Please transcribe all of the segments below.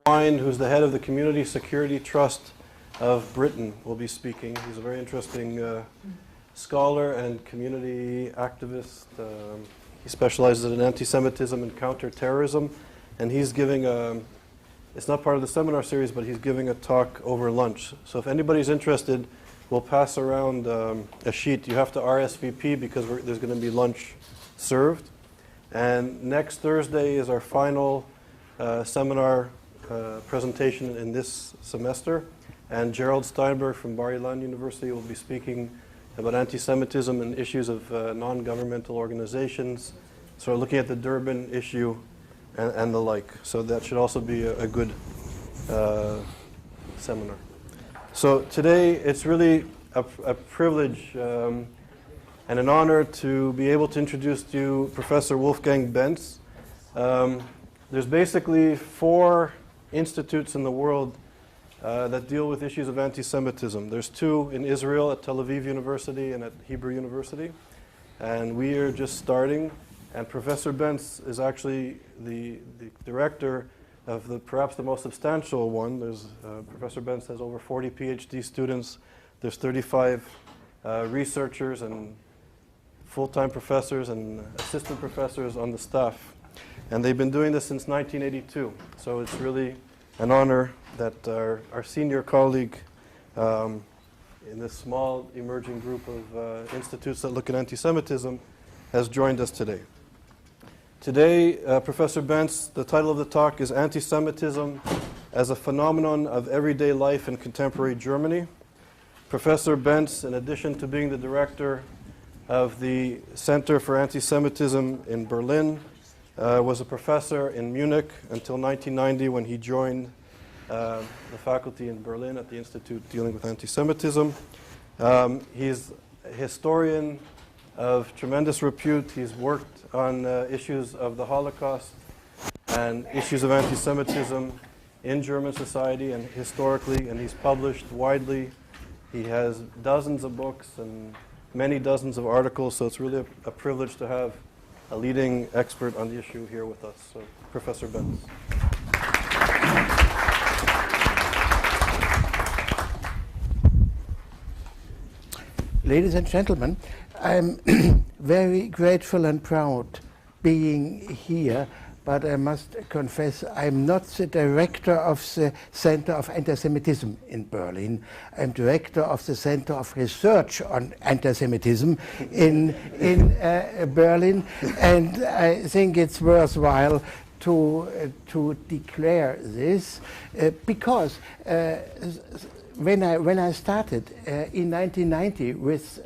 Wine, who's the head of the Community Security Trust of Britain, will be speaking. He's a very interesting scholar and community activist. He specializes in anti-Semitism and counter-terrorism, and he's giving it's not part of the seminar series, but he's giving a talk over lunch. So if anybody's interested, we'll pass around a sheet. You have to RSVP because there's going to be lunch served. And next Thursday is our final seminar presentation in this semester, and Gerald Steinberg from Bar-Ilan University will be speaking about anti-Semitism and issues of non-governmental organizations, so looking at the Durban issue and the like. So that should also be a good seminar. So today it's really a privilege and an honor to be able to introduce to you Professor Wolfgang Benz. There's basically 4 institutes in the world that deal with issues of anti-Semitism. There's 2 in Israel at Tel Aviv University and at Hebrew University, and we are just starting. And Professor Benz is actually the director of perhaps the most substantial one. There's Professor Benz has over 40 PhD students. There's 35 researchers and full-time professors and assistant professors on the staff. And they've been doing this since 1982. So it's really an honor that our senior colleague in this small emerging group of institutes that look at anti-Semitism has joined us today. Today, Professor Benz, the title of the talk is Anti-Semitism as a Phenomenon of Everyday Life in Contemporary Germany. Professor Benz, in addition to being the director of the Center for Anti-Semitism in Berlin, was a professor in Munich until 1990 when he joined the faculty in Berlin at the Institute dealing with anti-Semitism. He's a historian of tremendous repute. He's worked on issues of the Holocaust and issues of anti-Semitism in German society and historically, and he's published widely. He has dozens of books and many dozens of articles, so it's really a privilege to have a leading expert on the issue here with us. So, Professor Benz. Ladies and gentlemen, I'm very grateful and proud being here, but I must confess I'm not the director of the Center of Antisemitism in Berlin. I'm director of the Center of Research on Antisemitism in Berlin, and I think it's worthwhile to declare this because when I started in 1990 with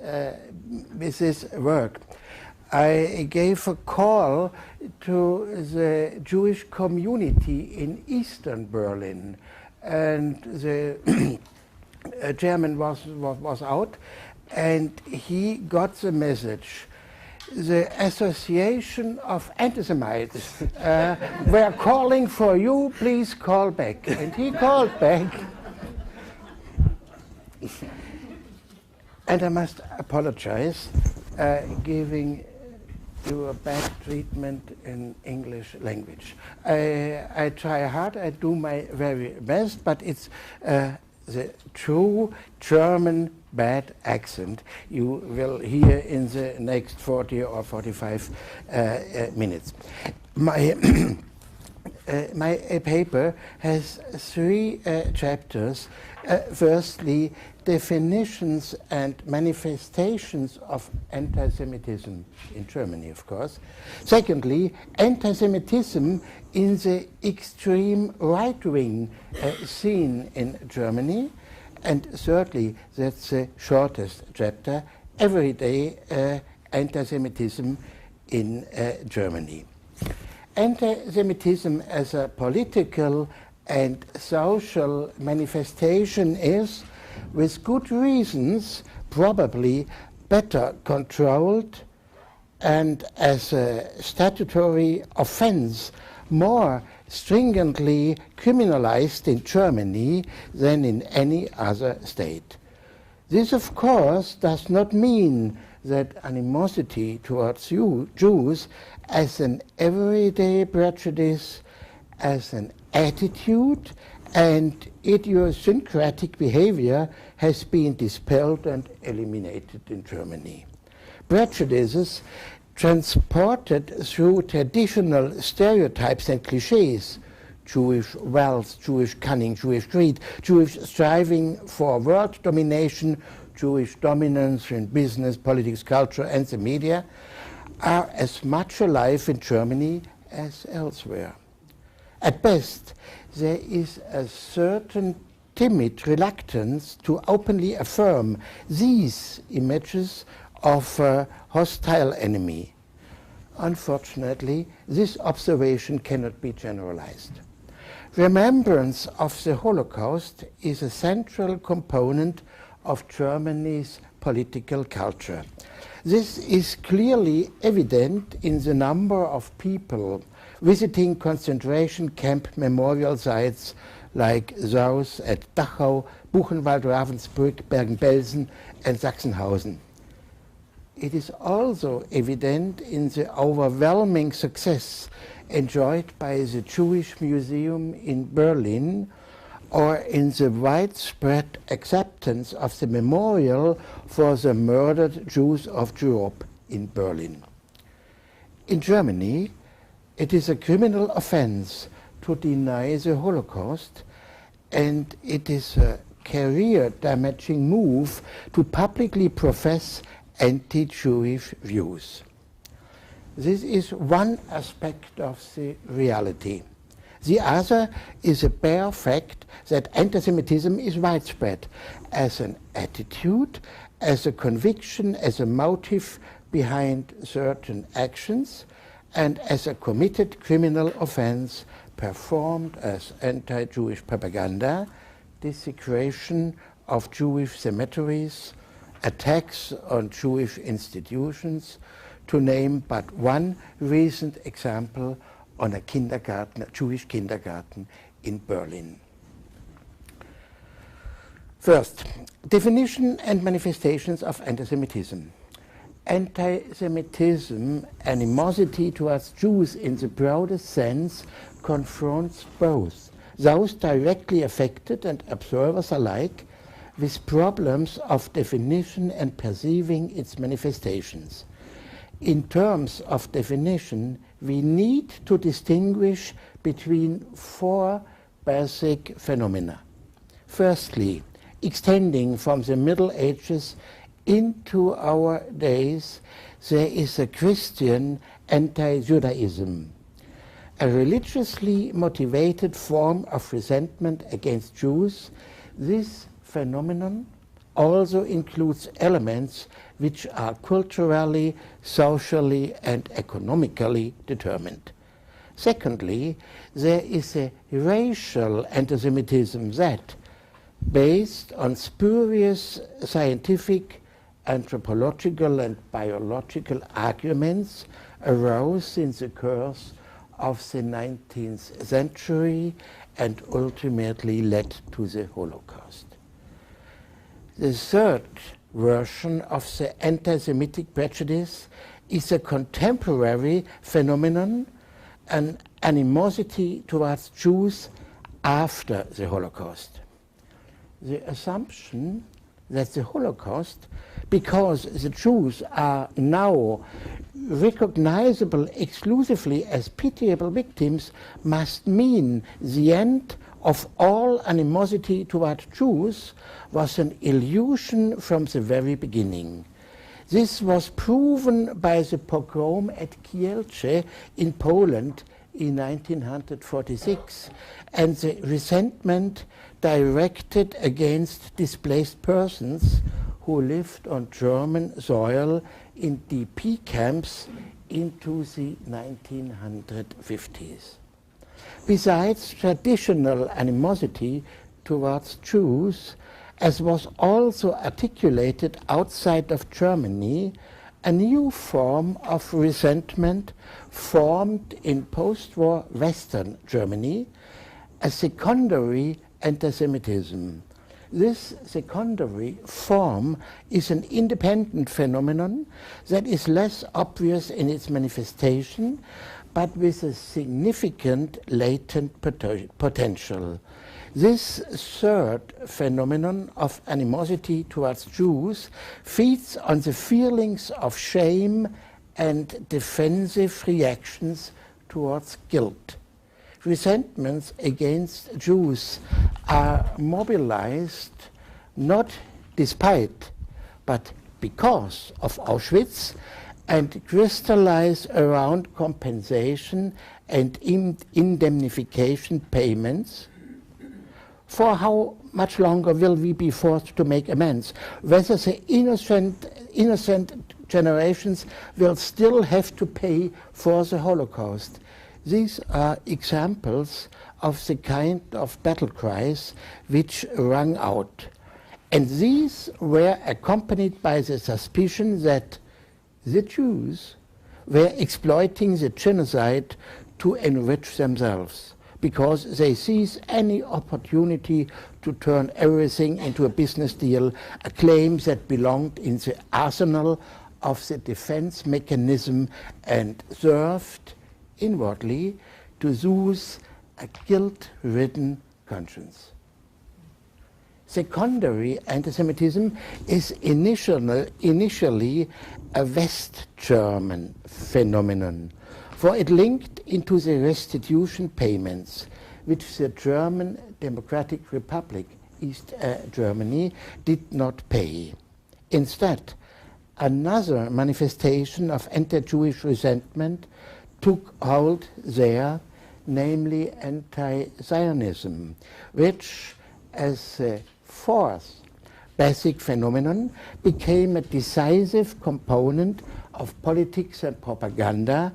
this work, I gave a call to the Jewish community in Eastern Berlin, and the chairman was out, and he got the message. The Association of Antisemites were calling for you, please call back. And he called back. And I must apologize giving you a bad treatment in English language. I try hard, I do my very best, but it's the true German bad accent you will hear in the next 40 or 45 minutes. My paper has 3 chapters. Firstly, definitions and manifestations of anti-Semitism in Germany, of course. Secondly, anti-Semitism in the extreme right-wing scene in Germany. And thirdly, that's the shortest chapter, everyday anti-Semitism in Germany. Anti-Semitism as a political and social manifestation is, with good reasons, probably better controlled, and as a statutory offense, more stringently criminalized in Germany than in any other state. This, of course, does not mean that animosity towards Jews as an everyday prejudice, as an attitude and idiosyncratic behavior has been dispelled and eliminated in Germany. Prejudices transported through traditional stereotypes and cliches, Jewish wealth, Jewish cunning, Jewish greed, Jewish striving for world domination, Jewish dominance in business, politics, culture, and the media, are as much alive in Germany as elsewhere. At best, there is a certain timid reluctance to openly affirm these images of a hostile enemy. Unfortunately, this observation cannot be generalized. Remembrance of the Holocaust is a central component of Germany's political culture. This is clearly evident in the number of people visiting concentration camp memorial sites like those at Dachau, Buchenwald, Ravensbrück, Bergen-Belsen, and Sachsenhausen. It is also evident in the overwhelming success enjoyed by the Jewish Museum in Berlin, or in the widespread acceptance of the memorial for the murdered Jews of Europe in Berlin. In Germany, it is a criminal offense to deny the Holocaust, and it is a career-damaging move to publicly profess anti-Jewish views. This is one aspect of the reality. The other is a bare fact that antisemitism is widespread as an attitude, as a conviction, as a motive behind certain actions, and as a committed criminal offense performed as anti-Jewish propaganda, desecration of Jewish cemeteries, attacks on Jewish institutions, to name but one recent example on a kindergarten, a Jewish kindergarten in Berlin. First, definition and manifestations of antisemitism. Antisemitism, animosity towards Jews in the broadest sense, confronts both those directly affected and observers alike with problems of definition and perceiving its manifestations. In terms of definition, we need to distinguish between four basic phenomena. Firstly, extending from the Middle Ages into our days, there is a Christian anti-Judaism, a religiously motivated form of resentment against Jews. This phenomenon also includes elements which are culturally, socially, and economically determined. Secondly, there is a racial antisemitism that, based on spurious scientific, anthropological, and biological arguments, arose in the course of the 19th century and ultimately led to the Holocaust. The third version of the anti-Semitic prejudice is a contemporary phenomenon, an animosity towards Jews after the Holocaust. The assumption that the Holocaust, because the Jews are now recognizable exclusively as pitiable victims, must mean the end of all animosity toward Jews, was an illusion from the very beginning. This was proven by the pogrom at Kielce in Poland in 1946 and the resentment directed against displaced persons who lived on German soil in DP camps into the 1950s. Besides traditional animosity towards Jews, as was also articulated outside of Germany, a new form of resentment formed in post-war Western Germany, a secondary antisemitism. This secondary form is an independent phenomenon that is less obvious in its manifestation, but with a significant latent potential. This third phenomenon of animosity towards Jews feeds on the feelings of shame and defensive reactions towards guilt. Resentments against Jews are mobilized not despite, but because of Auschwitz, and crystallize around compensation and indemnification payments. For how much longer will we be forced to make amends? Whether the innocent generations will still have to pay for the Holocaust? These are examples of the kind of battle cries which rang out. And these were accompanied by the suspicion that the Jews were exploiting the genocide to enrich themselves, because they seize any opportunity to turn everything into a business deal, a claim that belonged in the arsenal of the defense mechanism and served inwardly to soothe a guilt-ridden conscience. Secondary anti-Semitism is initially a West German phenomenon, for it linked into the restitution payments which the German Democratic Republic, East Germany, did not pay. Instead, another manifestation of anti-Jewish resentment took hold there, namely anti-Zionism, which, as a fourth basic phenomenon, became a decisive component of politics and propaganda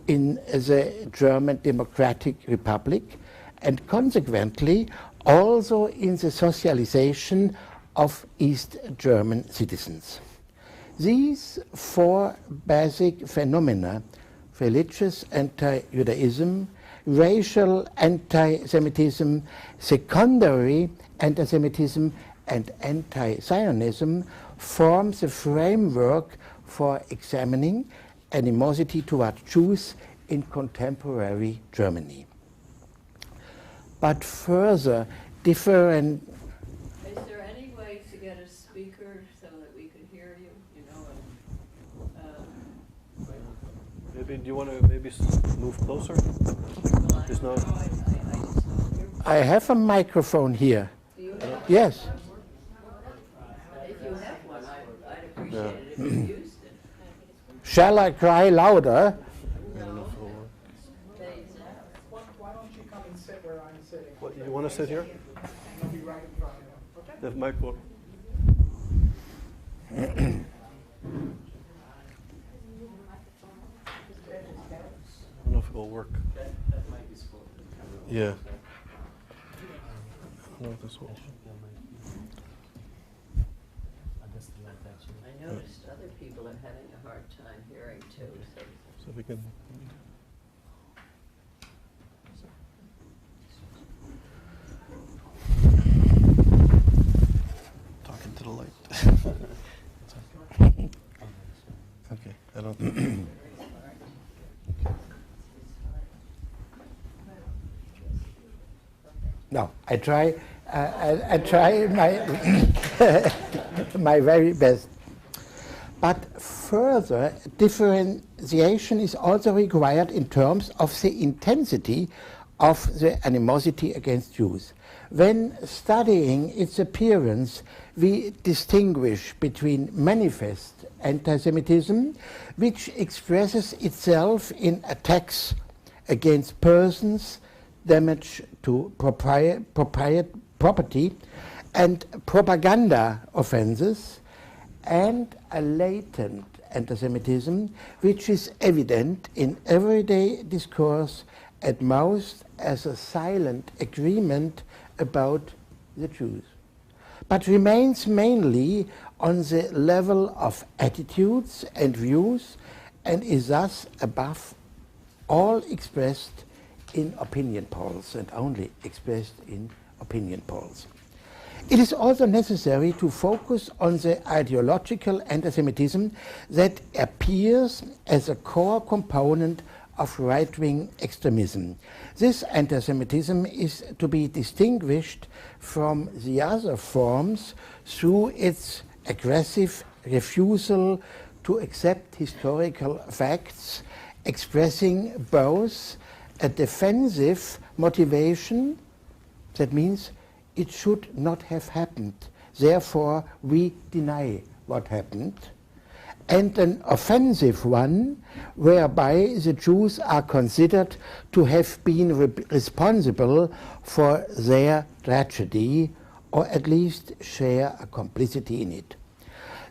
in the German Democratic Republic, and consequently also in the socialization of East German citizens. These four basic phenomena, religious anti-Judaism, racial anti-Semitism, secondary anti-Semitism, and anti-Zionism, form the framework for examining animosity toward Jews in contemporary Germany. But further different... Is there any way to get a speaker so that we could hear you? You know, maybe do you want to maybe move closer? well, There's no. I just don't hear. I have a microphone here. Do you have? Yes. If you have one, I'd appreciate it if you used it. Shall I cry louder? Why don't you come and sit where I'm sitting? What, you want to sit here? I'll be right in front of you. Okay? The mic. I don't know if it will work. That might be spoken. Yeah. I don't know if this will. I noticed other people are having a hard time hearing too. So we can. Talking to the light. Okay, I don't think. No, I try my my very best. But further differentiation is also required in terms of the intensity of the animosity against Jews. When studying its appearance, we distinguish between manifest anti-Semitism, which expresses itself in attacks against persons, damage to property, and propaganda offenses, and a latent anti-Semitism, which is evident in everyday discourse, at most as a silent agreement about the Jews, but remains mainly on the level of attitudes and views, and is thus above all expressed in opinion polls, and only expressed in opinion polls. It is also necessary to focus on the ideological anti-Semitism that appears as a core component of right-wing extremism. This anti-Semitism is to be distinguished from the other forms through its aggressive refusal to accept historical facts, expressing both a defensive motivation, that means it should not have happened, therefore we deny what happened, and an offensive one, whereby the Jews are considered to have been responsible for their tragedy, or at least share a complicity in it.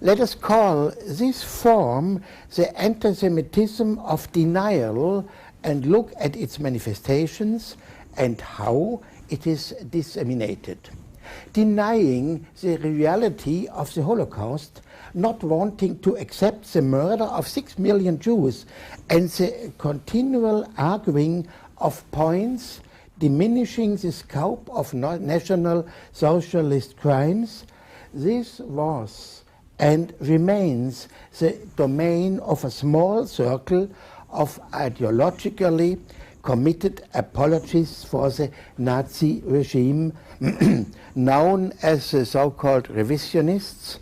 Let us call this form the anti-Semitism of denial and look at its manifestations and how it is disseminated. Denying the reality of the Holocaust, not wanting to accept the murder of 6 million Jews, and the continual arguing of points diminishing the scope of National Socialist crimes, this was and remains the domain of a small circle of ideologically committed apologists for the Nazi regime, known as the so-called revisionists.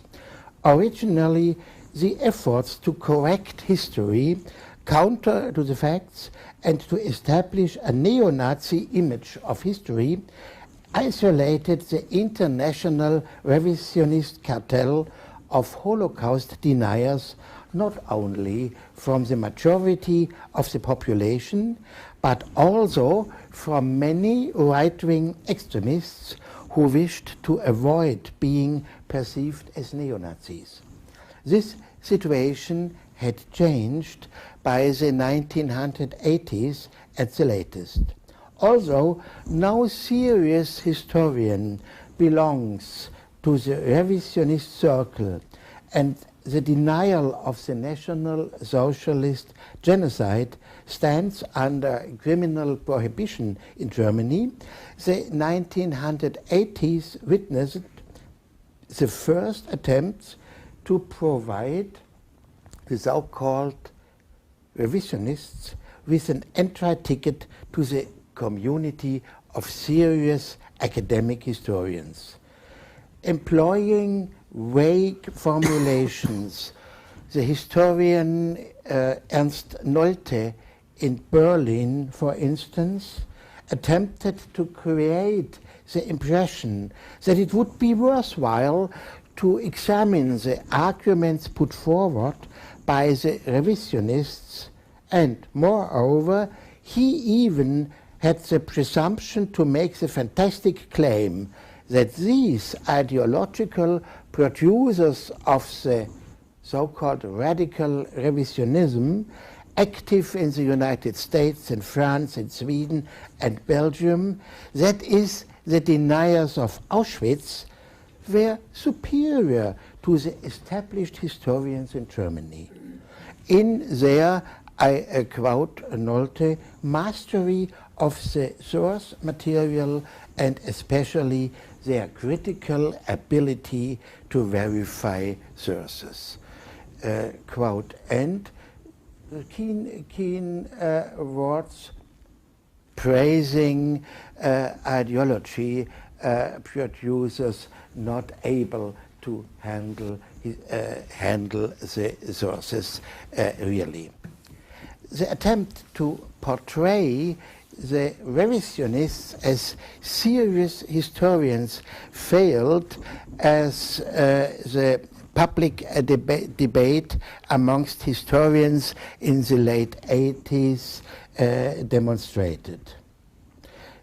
Originally, the efforts to correct history, counter to the facts, and to establish a neo-Nazi image of history isolated the international revisionist cartel of Holocaust deniers not only from the majority of the population, but also from many right-wing extremists who wished to avoid being perceived as neo-Nazis. This situation had changed by the 1980s at the latest. Although no serious historian belongs to the revisionist circle, and the denial of the National Socialist genocide stands under criminal prohibition in Germany, the 1980s witnessed the first attempts to provide the so-called revisionists with an entry ticket to the community of serious academic historians. Employing vague formulations, the historian Ernst Nolte in Berlin, for instance, attempted to create the impression that it would be worthwhile to examine the arguments put forward by the revisionists, and moreover, he even had the presumption to make the fantastic claim that these ideological producers of the so-called radical revisionism, active in the United States and France and Sweden and Belgium, that is, the deniers of Auschwitz, were superior to the established historians in Germany. In their, I quote Nolte, mastery of the source material and especially their critical ability to verify sources. Quote, and keen words praising ideology producers not able to handle the sources really. The attempt to portray the revisionists as serious historians failed, as the public debate amongst historians in the late 80s demonstrated.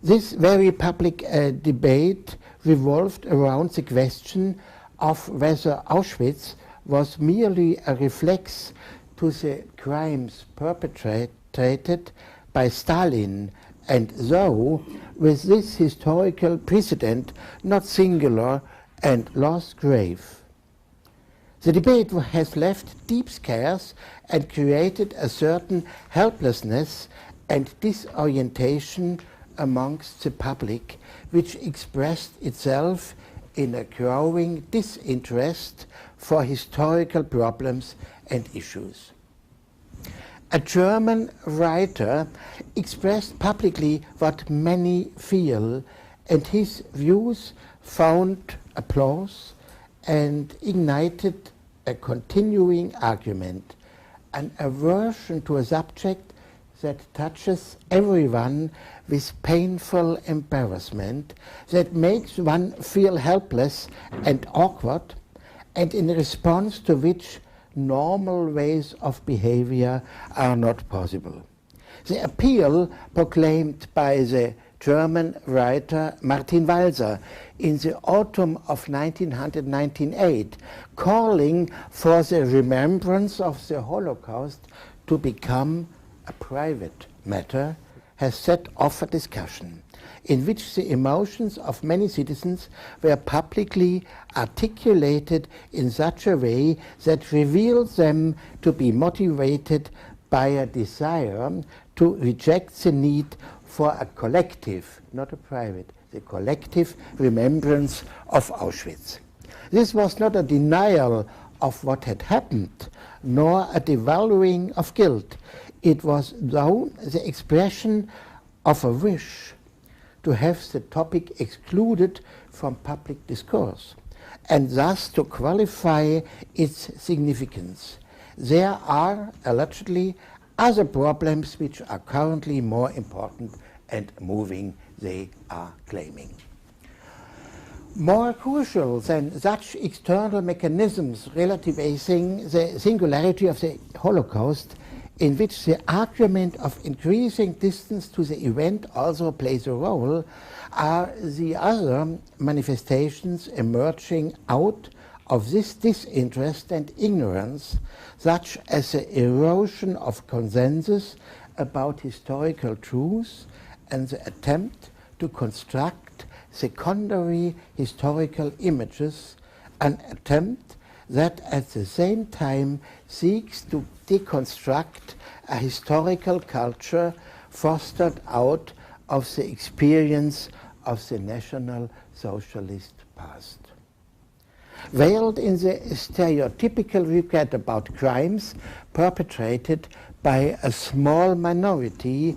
This very public debate revolved around the question of whether Auschwitz was merely a reflex to the crimes perpetrated by Stalin, and though with this historical precedent not singular and lost grave. The debate has left deep scars and created a certain helplessness and disorientation amongst the public, which expressed itself in a growing disinterest for historical problems and issues. a German writer expressed publicly what many feel, and his views found applause and ignited a continuing argument, an aversion to a subject that touches everyone with painful embarrassment, that makes one feel helpless and awkward, and in response to which normal ways of behavior are not possible. The appeal proclaimed by the German writer Martin Walser in the autumn of 1998, calling for the remembrance of the Holocaust to become a private matter, has set off a discussion in which the emotions of many citizens were publicly articulated in such a way that revealed them to be motivated by a desire to reject the need for a collective, not a private, the collective remembrance of Auschwitz. This was not a denial of what had happened, nor a devaluing of guilt. It was, though, the expression of a wish to have the topic excluded from public discourse, and thus to qualify its significance. There are, allegedly, other problems which are currently more important and moving, they are claiming. More crucial than such external mechanisms relativizing the singularity of the Holocaust, in which the argument of increasing distance to the event also plays a role, are the other manifestations emerging out of this disinterest and ignorance, such as the erosion of consensus about historical truths and the attempt to construct secondary historical images, an attempt that at the same time seeks to deconstruct a historical culture fostered out of the experience of the National Socialist past. Veiled in the stereotypical regret about crimes perpetrated by a small minority,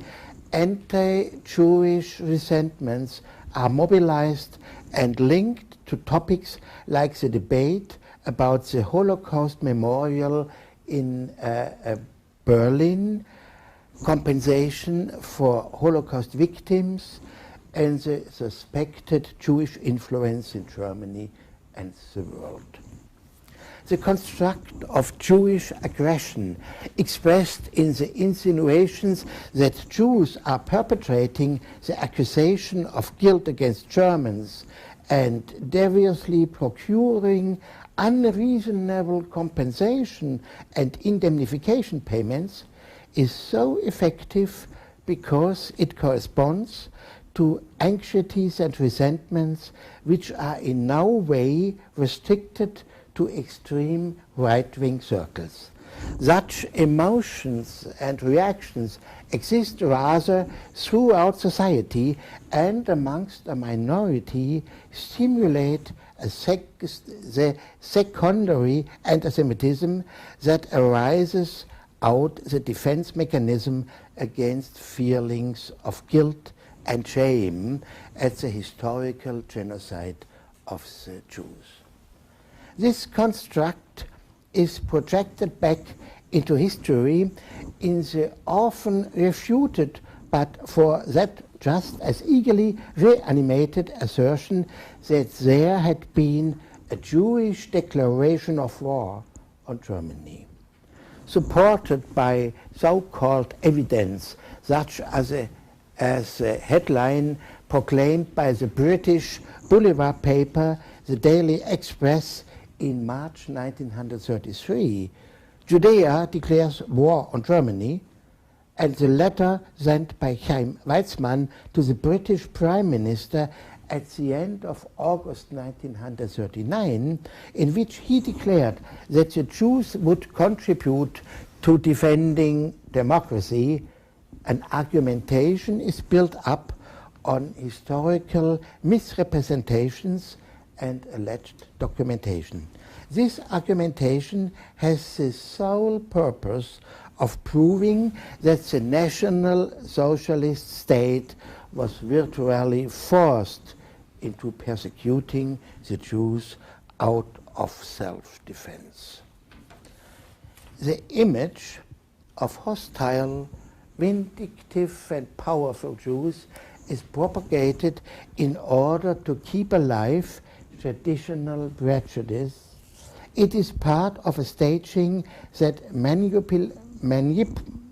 anti-Jewish resentments are mobilized and linked to topics like the debate about the Holocaust Memorial in Berlin, compensation for Holocaust victims, and the suspected Jewish influence in Germany and the world. The construct of Jewish aggression expressed in the insinuations that Jews are perpetrating the accusation of guilt against Germans and deviously procuring unreasonable compensation and indemnification payments is so effective because it corresponds to anxieties and resentments which are in no way restricted to extreme right-wing circles. Such emotions and reactions exist rather throughout society and amongst a minority stimulate the secondary antisemitism that arises out the defense mechanism against feelings of guilt and shame at the historical genocide of the Jews. This construct is projected back into history in the often refuted but for that just as eagerly reanimated assertion that there had been a Jewish declaration of war on Germany, supported by so-called evidence such as a headline proclaimed by the British boulevard paper, the Daily Express, in March 1933. Judea declares war on Germany, and the letter sent by Chaim Weizmann to the British Prime Minister at the end of August 1939, in which he declared that the Jews would contribute to defending democracy. An argumentation is built up on historical misrepresentations and alleged documentation. This argumentation has the sole purpose of proving that the National Socialist state was virtually forced into persecuting the Jews out of self-defense. The image of hostile, vindictive and powerful Jews is propagated in order to keep alive traditional prejudice. It is part of a staging that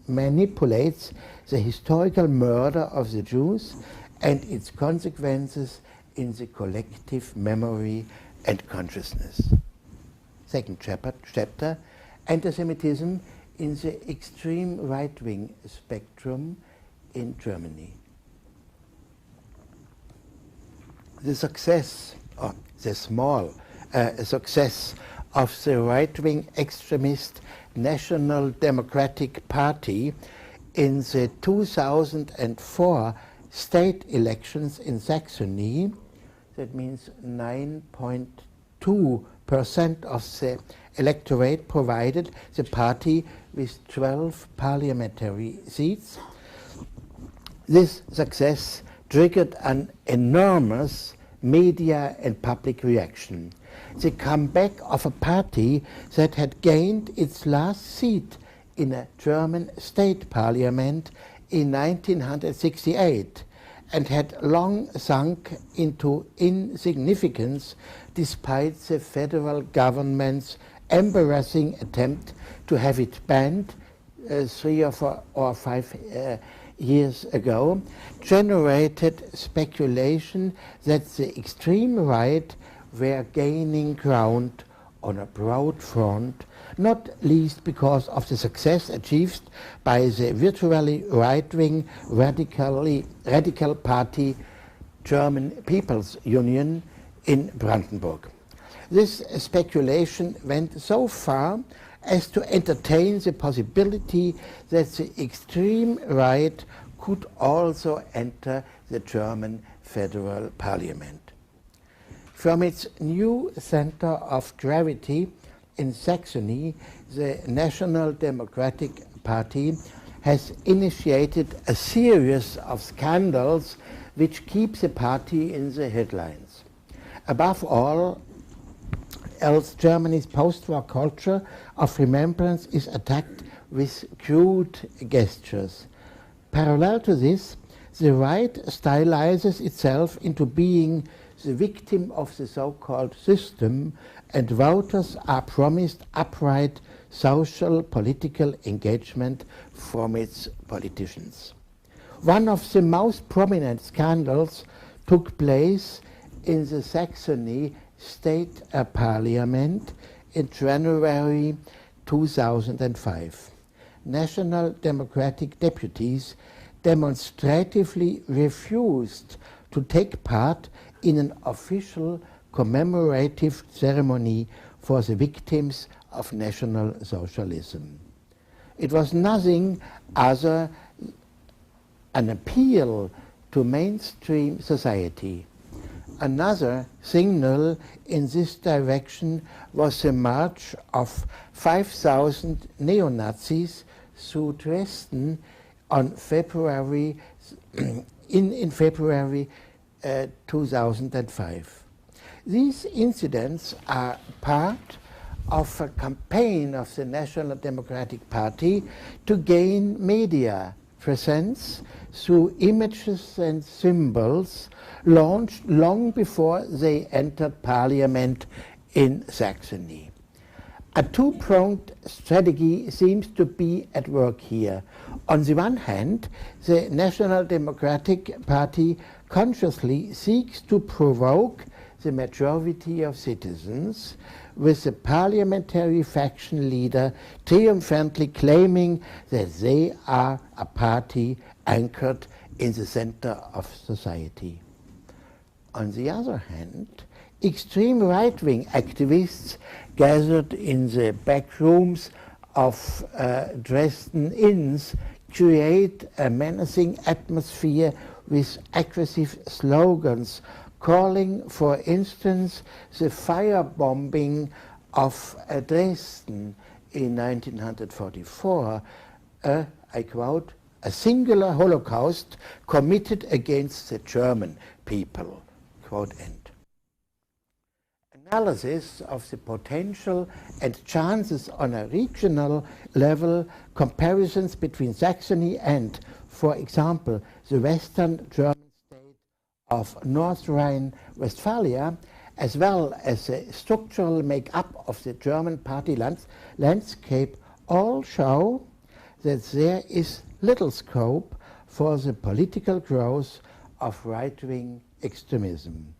manipulates the historical murder of the Jews and its consequences in the collective memory and consciousness. Second chapter, Antisemitism in the extreme right-wing spectrum in Germany. The success, or the small success of the right-wing extremist National Democratic Party in the 2004 state elections in Saxony, that means 9.2% of the electorate, provided the party with 12 parliamentary seats. This success triggered an enormous media and public reaction. The comeback of a party that had gained its last seat in a German state parliament in 1968 and had long sunk into insignificance despite the federal government's embarrassing attempt to have it banned 3 or 4 or 5 years ago, generated speculation that the extreme right were gaining ground on a broad front, not least because of the success achieved by the virtually right-wing radical party German People's Union in Brandenburg. This speculation went so far as to entertain the possibility that the extreme right could also enter the German federal parliament. From its new center of gravity in Saxony, the National Democratic Party has initiated a series of scandals which keep the party in the headlines. Above all else, Germany's post-war culture of remembrance is attacked with crude gestures. Parallel to this, the right stylizes itself into being the victim of the so-called system, and voters are promised upright social political engagement from its politicians. One of the most prominent scandals took place in the Saxony State Parliament in January 2005. National Democratic deputies demonstratively refused to take part in an official commemorative ceremony for the victims of National Socialism. It was nothing other than an appeal to mainstream society. Another signal in this direction was the march of 5,000 neo-Nazis through Dresden on February 2005. These incidents are part of a campaign of the National Democratic Party to gain media presence through images and symbols launched long before they entered parliament in Saxony. A two-pronged strategy seems to be at work here. On the one hand, the National Democratic Party consciously seeks to provoke the majority of citizens, with the parliamentary faction leader triumphantly claiming that they are a party anchored in the center of society. On the other hand, extreme right-wing activists gathered in the back rooms of Dresden inns create a menacing atmosphere with aggressive slogans calling, for instance, the firebombing of Dresden in 1944, I quote, a singular Holocaust committed against the German people, quote end. Analysis of the potential and chances on a regional level, comparisons between Saxony and, for example, the Western German state of North Rhine-Westphalia, as well as the structural make-up of the German party landscape, all show that there is little scope for the political growth of right-wing extremism.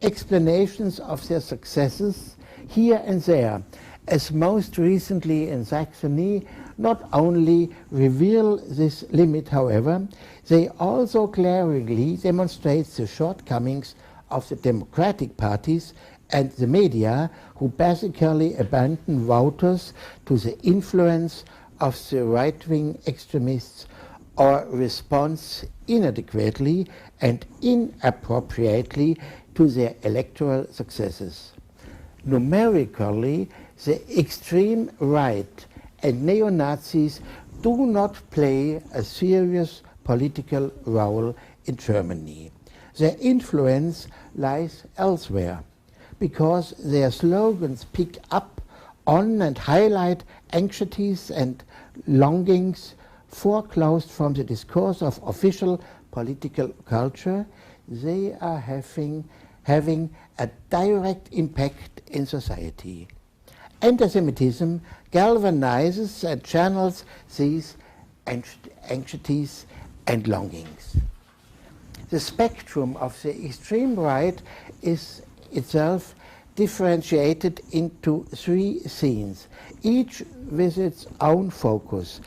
Explanations of their successes here and there, as most recently in Saxony, not only reveal this limit, however, they also glaringly demonstrate the shortcomings of the democratic parties and the media, who basically abandon voters to the influence of the right-wing extremists or responds inadequately and inappropriately to their electoral successes. Numerically, the extreme right and neo-Nazis do not play a serious political role in Germany. Their influence lies elsewhere, because their slogans pick up on and highlight anxieties and longings foreclosed from the discourse of official political culture. They are having a direct impact in society. Antisemitism galvanizes and channels these anxieties and longings. The spectrum of the extreme right is itself differentiated into three scenes, each with its own focus.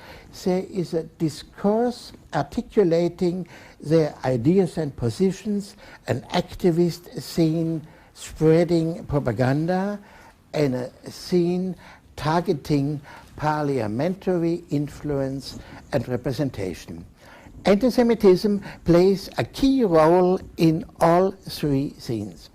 There is a discourse articulating their ideas and positions, an activist scene spreading propaganda, and a scene targeting parliamentary influence and representation. Antisemitism plays a key role in all three scenes.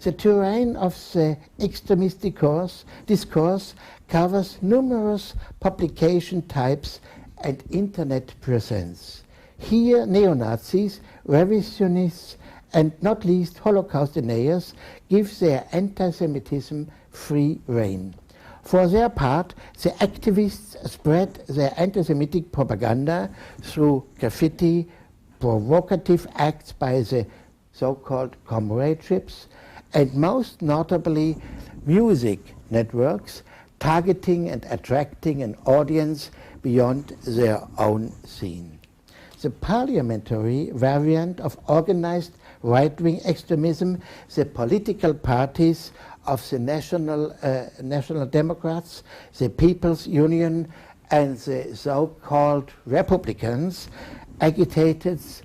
The terrain of the extremist discourse covers numerous publication types and internet presence. Here, neo-Nazis, revisionists, and not least Holocaust deniers give their anti-Semitism free rein. For their part, the activists spread their anti-Semitic propaganda through graffiti, provocative acts by the so-called comradeships, and most notably music networks targeting and attracting an audience beyond their own scene. The parliamentary variant of organized right-wing extremism, the political parties of the National Democrats, the People's Union, and the so-called Republicans, agitates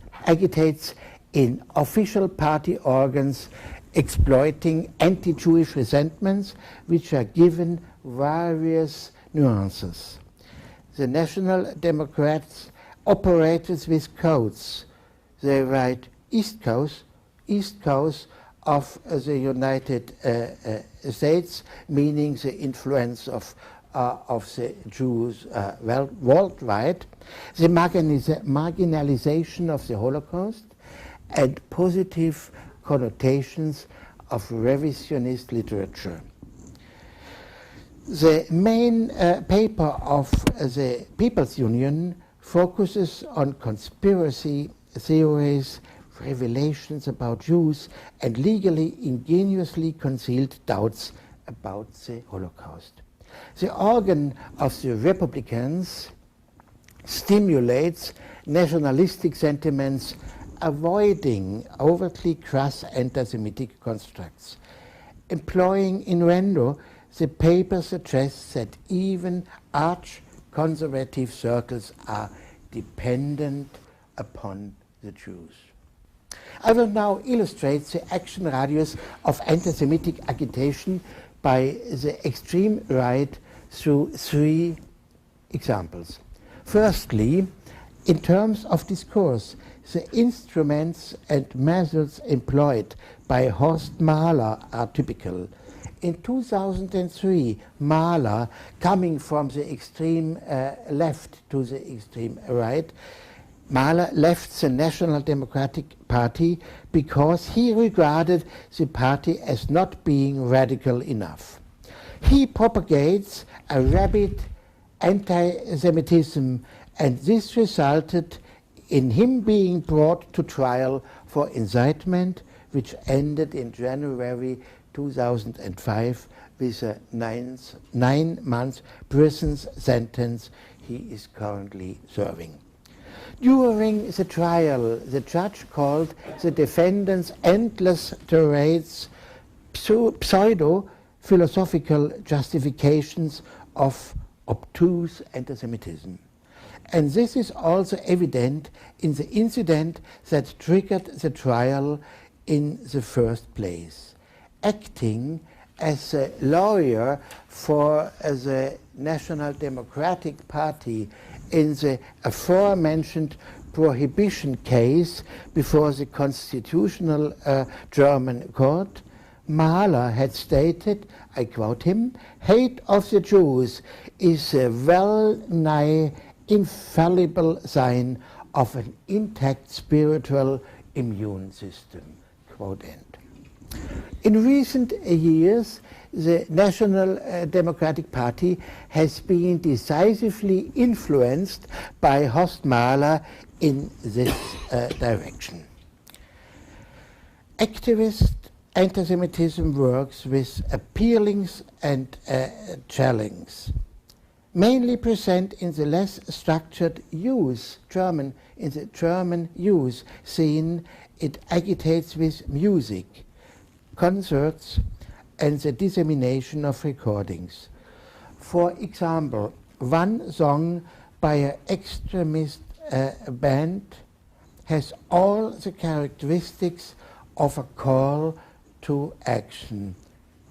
in official party organs, exploiting anti-Jewish resentments, which are given various nuances. The National Democrats operated with codes. They write East Coast of the United States, meaning the influence of the Jews worldwide, the marginalization of the Holocaust, and positive connotations of revisionist literature. The main paper of the People's Union focuses on conspiracy theories, revelations about Jews, and legally ingeniously concealed doubts about the Holocaust. The organ of the Republicans stimulates nationalistic sentiments, avoiding overtly crass anti-Semitic constructs. Employing innuendo, the paper suggests that even arch-conservative circles are dependent upon the Jews. I will now illustrate the action radius of anti-Semitic agitation by the extreme right through three examples. Firstly, in terms of discourse, the instruments and methods employed by Horst Mahler are typical. in 2003, Mahler, coming from the extreme left to the extreme right, Mahler left the National Democratic Party because he regarded the party as not being radical enough. He propagates a rabid anti-Semitism, and this resulted in him being brought to trial for incitement, which ended in January 2005 with a 9-month prison sentence he is currently serving. During the trial, the judge called the defendant's endless tirades pseudo-philosophical justifications of obtuse anti-Semitism. And this is also evident in the incident that triggered the trial in the first place. Acting as a lawyer for the National Democratic Party in the aforementioned prohibition case before the Constitutional German Court, Mahler had stated, I quote him, "Hate of the Jews is a well-nigh infallible sign of an intact spiritual immune system." Quote end. In recent years, the National Democratic Party has been decisively influenced by Horst Mahler in this direction. Activist anti-Semitism works with appealings and challenges, mainly present in the less structured use, in the German use scene. It agitates with music, concerts, and the dissemination of recordings. For example, one song by an extremist band has all the characteristics of a call to action.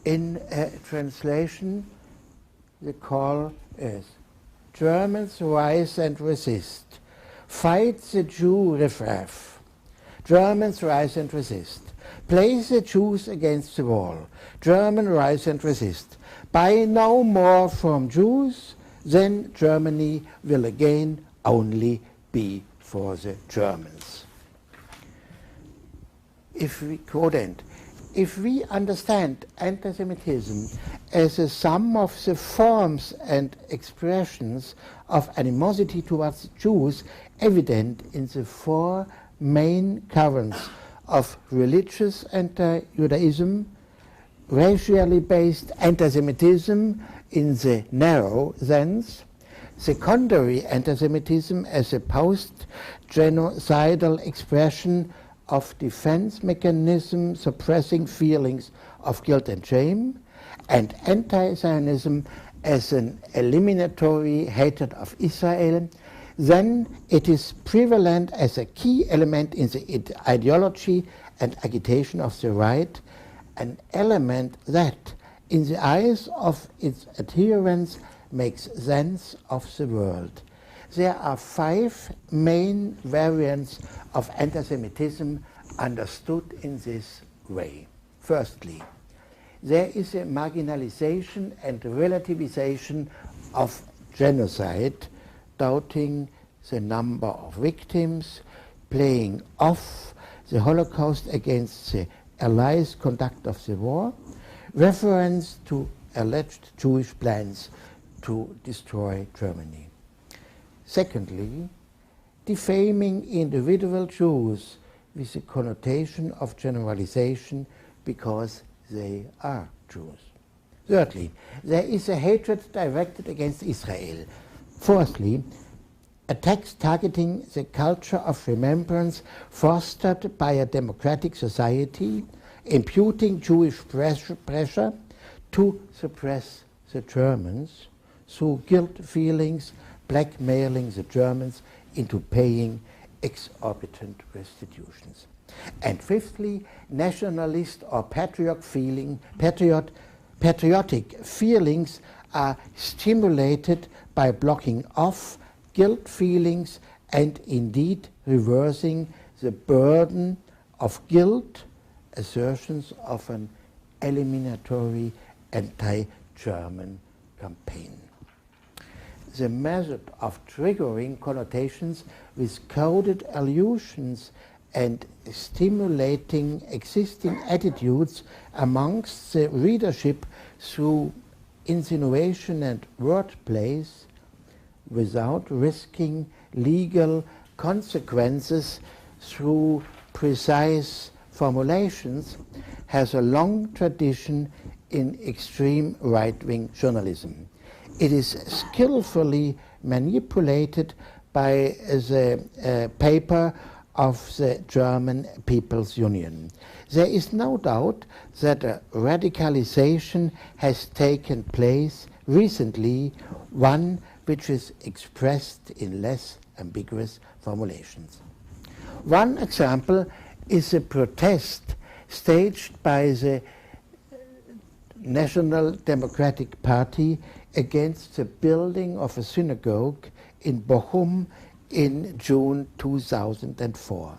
In translation, the call is: Germans rise and resist. Fight the Jew riffraff. Germans rise and resist. Place the Jews against the wall. German rise and resist. Buy no more from Jews, then Germany will again only be for the Germans. If we quote end, if we understand anti-Semitism as a sum of the forms and expressions of animosity towards Jews evident in the four main currents of religious anti-Judaism, racially based anti-Semitism in the narrow sense, secondary anti-Semitism as a post-genocidal expression of defense mechanism suppressing feelings of guilt and shame, and anti-Zionism as an eliminatory hatred of Israel, then it is prevalent as a key element in the ideology and agitation of the right, an element that, in the eyes of its adherents, makes sense of the world. There are 5 main variants of anti-Semitism understood in this way. Firstly, there is a marginalization and relativization of genocide, doubting the number of victims, playing off the Holocaust against the Allies' conduct of the war, reference to alleged Jewish plans to destroy Germany. Secondly, defaming individual Jews with the connotation of generalization because they are Jews. Thirdly, there is a hatred directed against Israel. Fourthly, attacks targeting the culture of remembrance fostered by a democratic society, imputing Jewish pressure to suppress the Germans through guilt feelings, blackmailing the Germans into paying exorbitant restitutions. And fifthly, nationalist or patriotic feelings are stimulated by blocking off guilt feelings and indeed reversing the burden of guilt, assertions of an eliminatory anti-German campaign. The method of triggering connotations with coded allusions and stimulating existing attitudes amongst the readership through insinuation and wordplays without risking legal consequences through precise formulations has a long tradition in extreme right-wing journalism. It is skillfully manipulated by the paper of the German People's Union. There is no doubt that a radicalization has taken place recently, one which is expressed in less ambiguous formulations. One example is a protest staged by the National Democratic Party against the building of a synagogue in Bochum in June 2004.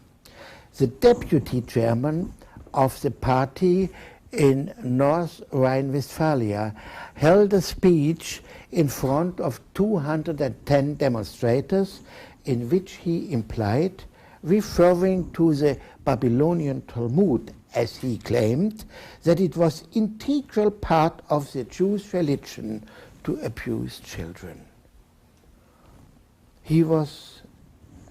The deputy chairman of the party in North Rhine-Westphalia held a speech in front of 210 demonstrators in which he implied, referring to the Babylonian Talmud as he claimed, that it was integral part of the Jewish religion to abuse children.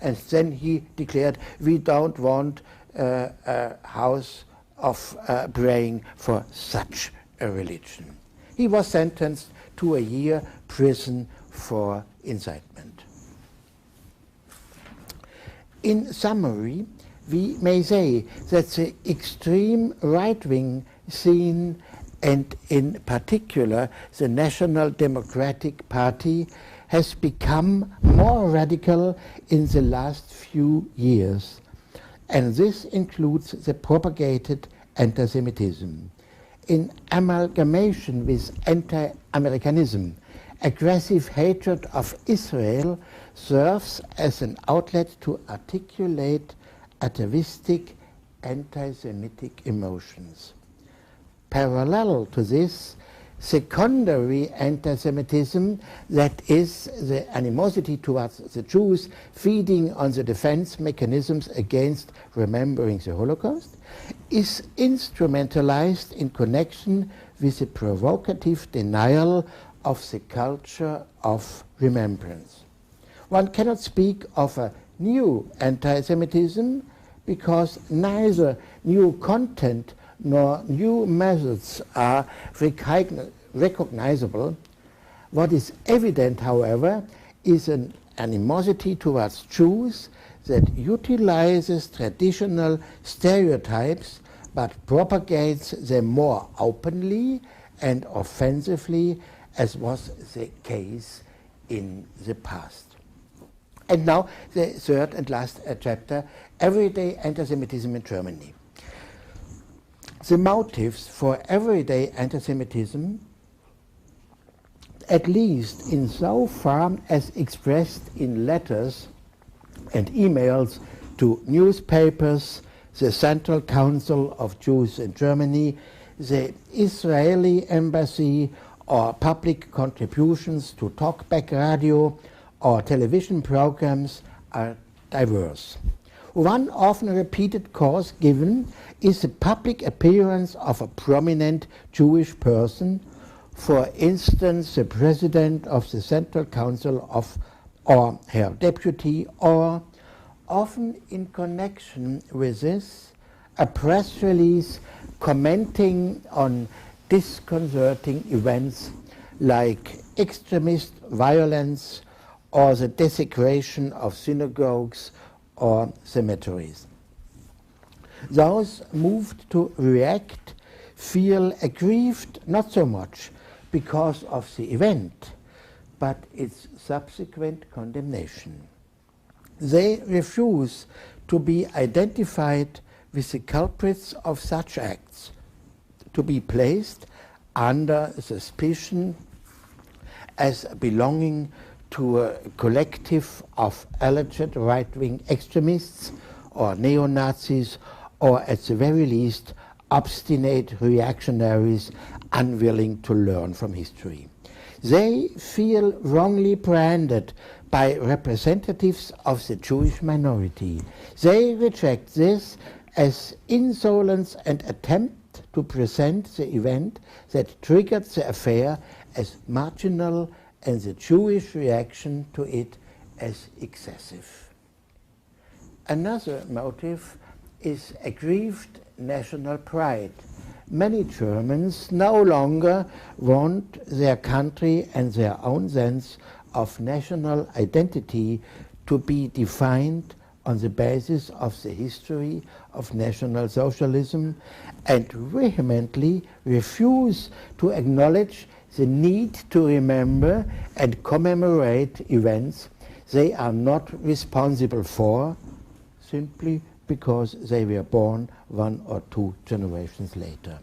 And then he declared, we don't want a house of praying for such a religion. He was sentenced to a year prison for incitement. In summary, we may say that the extreme right-wing scene, and in particular the National Democratic Party, has become more radical in the last few years, and this includes the propagated antisemitism. In amalgamation with anti-Americanism, aggressive hatred of Israel serves as an outlet to articulate atavistic anti-Semitic emotions. Parallel to this, secondary anti-Semitism, that is the animosity towards the Jews feeding on the defense mechanisms against remembering the Holocaust, is instrumentalized in connection with the provocative denial of the culture of remembrance. One cannot speak of a new anti-Semitism because neither new content nor new methods are recognizable. What is evident, however, is an animosity towards Jews that utilizes traditional stereotypes but propagates them more openly and offensively, as was the case in the past. And now the third and last chapter, everyday anti-Semitism in Germany. The motives for everyday anti-Semitism, at least in so far as expressed in letters and emails to newspapers, the Central Council of Jews in Germany, the Israeli embassy, or public contributions to talkback radio or television programs, are diverse. One often repeated cause given is the public appearance of a prominent Jewish person, for instance the president of the Central Council or her deputy, or often in connection with this, a press release commenting on disconcerting events like extremist violence or the desecration of synagogues or cemeteries. Those moved to react feel aggrieved not so much because of the event, but its subsequent condemnation. They refuse to be identified with the culprits of such acts, to be placed under suspicion as belonging to a collective of alleged right-wing extremists or neo-Nazis, or at the very least obstinate reactionaries unwilling to learn from history. They feel wrongly branded by representatives of the Jewish minority. They reject this as insolence and attempt to present the event that triggered the affair as marginal and the Jewish reaction to it as excessive. Another motive is aggrieved national pride. Many Germans no longer want their country and their own sense of national identity to be defined on the basis of the history of National Socialism and vehemently refuse to acknowledge the need to remember and commemorate events they are not responsible for simply because they were born 1 or 2 generations later.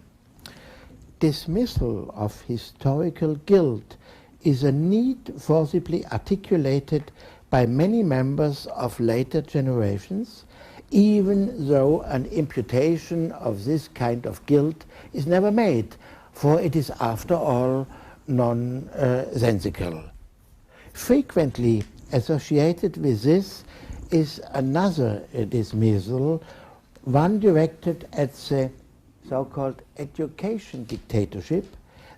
Dismissal of historical guilt is a need forcibly articulated by many members of later generations, even though an imputation of this kind of guilt is never made, for it is after all nonsensical. Frequently associated with this is another dismissal, one directed at the so-called education dictatorship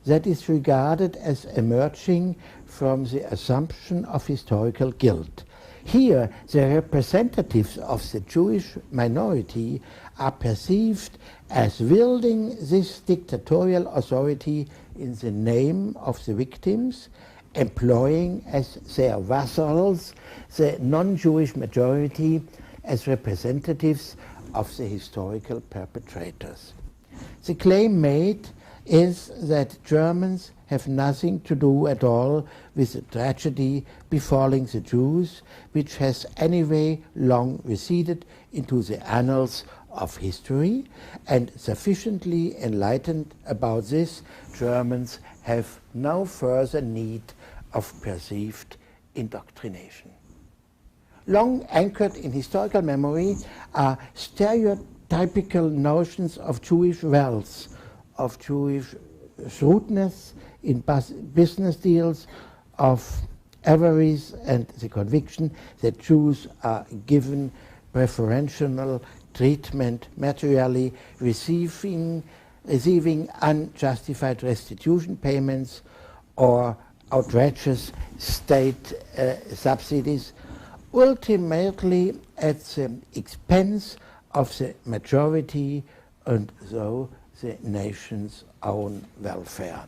that is regarded as emerging from the assumption of historical guilt. Here, the representatives of the Jewish minority are perceived as wielding this dictatorial authority in the name of the victims, employing as their vassals the non-Jewish majority as representatives of the historical perpetrators. The claim made is that Germans have nothing to do at all with the tragedy befalling the Jews, which has anyway long receded into the annals of history, and sufficiently enlightened about this, Germans have no further need of perceived indoctrination. Long anchored in historical memory are stereotypical notions of Jewish wealth, of Jewish shrewdness in business deals, of avarice, and the conviction that Jews are given preferential treatment materially, receiving unjustified restitution payments or outrageous state subsidies, ultimately at the expense of the majority and so the nation's own welfare.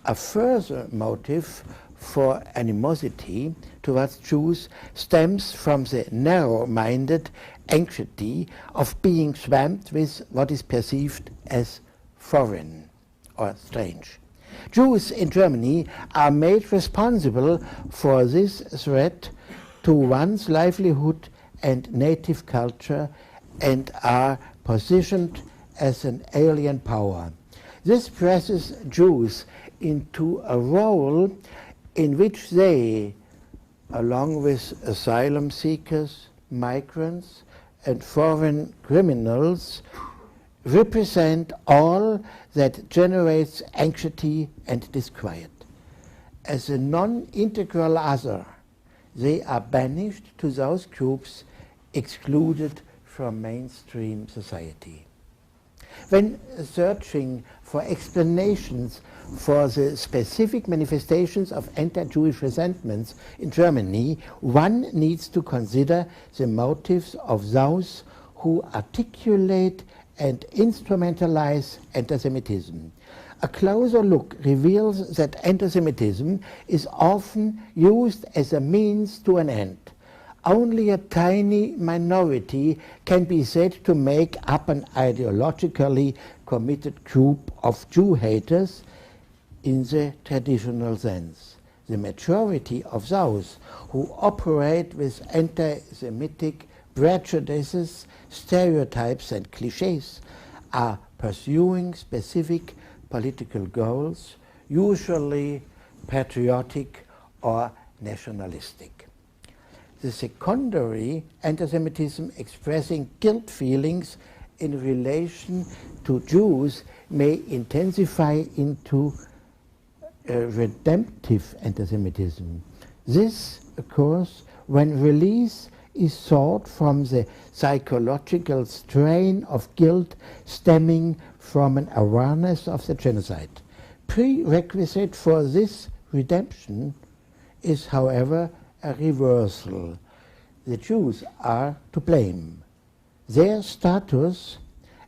A further motive for animosity towards Jews stems from the narrow-minded anxiety of being swamped with what is perceived as foreign or strange. Jews in Germany are made responsible for this threat to one's livelihood and native culture and are positioned as an alien power. This presses Jews into a role in which they, along with asylum seekers, migrants, and foreign criminals, represent all that generates anxiety and disquiet. As a non-integral other, they are banished to those groups excluded from mainstream society. When searching for explanations for the specific manifestations of anti-Jewish resentments in Germany, one needs to consider the motives of those who articulate and instrumentalize antisemitism. A closer look reveals that antisemitism is often used as a means to an end. Only a tiny minority can be said to make up an ideologically committed group of Jew haters in the traditional sense. The majority of those who operate with anti-Semitic prejudices, stereotypes, and cliches are pursuing specific political goals, usually patriotic or nationalistic. The secondary antisemitism expressing guilt feelings in relation to Jews may intensify into redemptive antisemitism. This occurs when release is sought from the psychological strain of guilt stemming from an awareness of the genocide. Prerequisite for this redemption is, however, a reversal. The Jews are to blame. Their status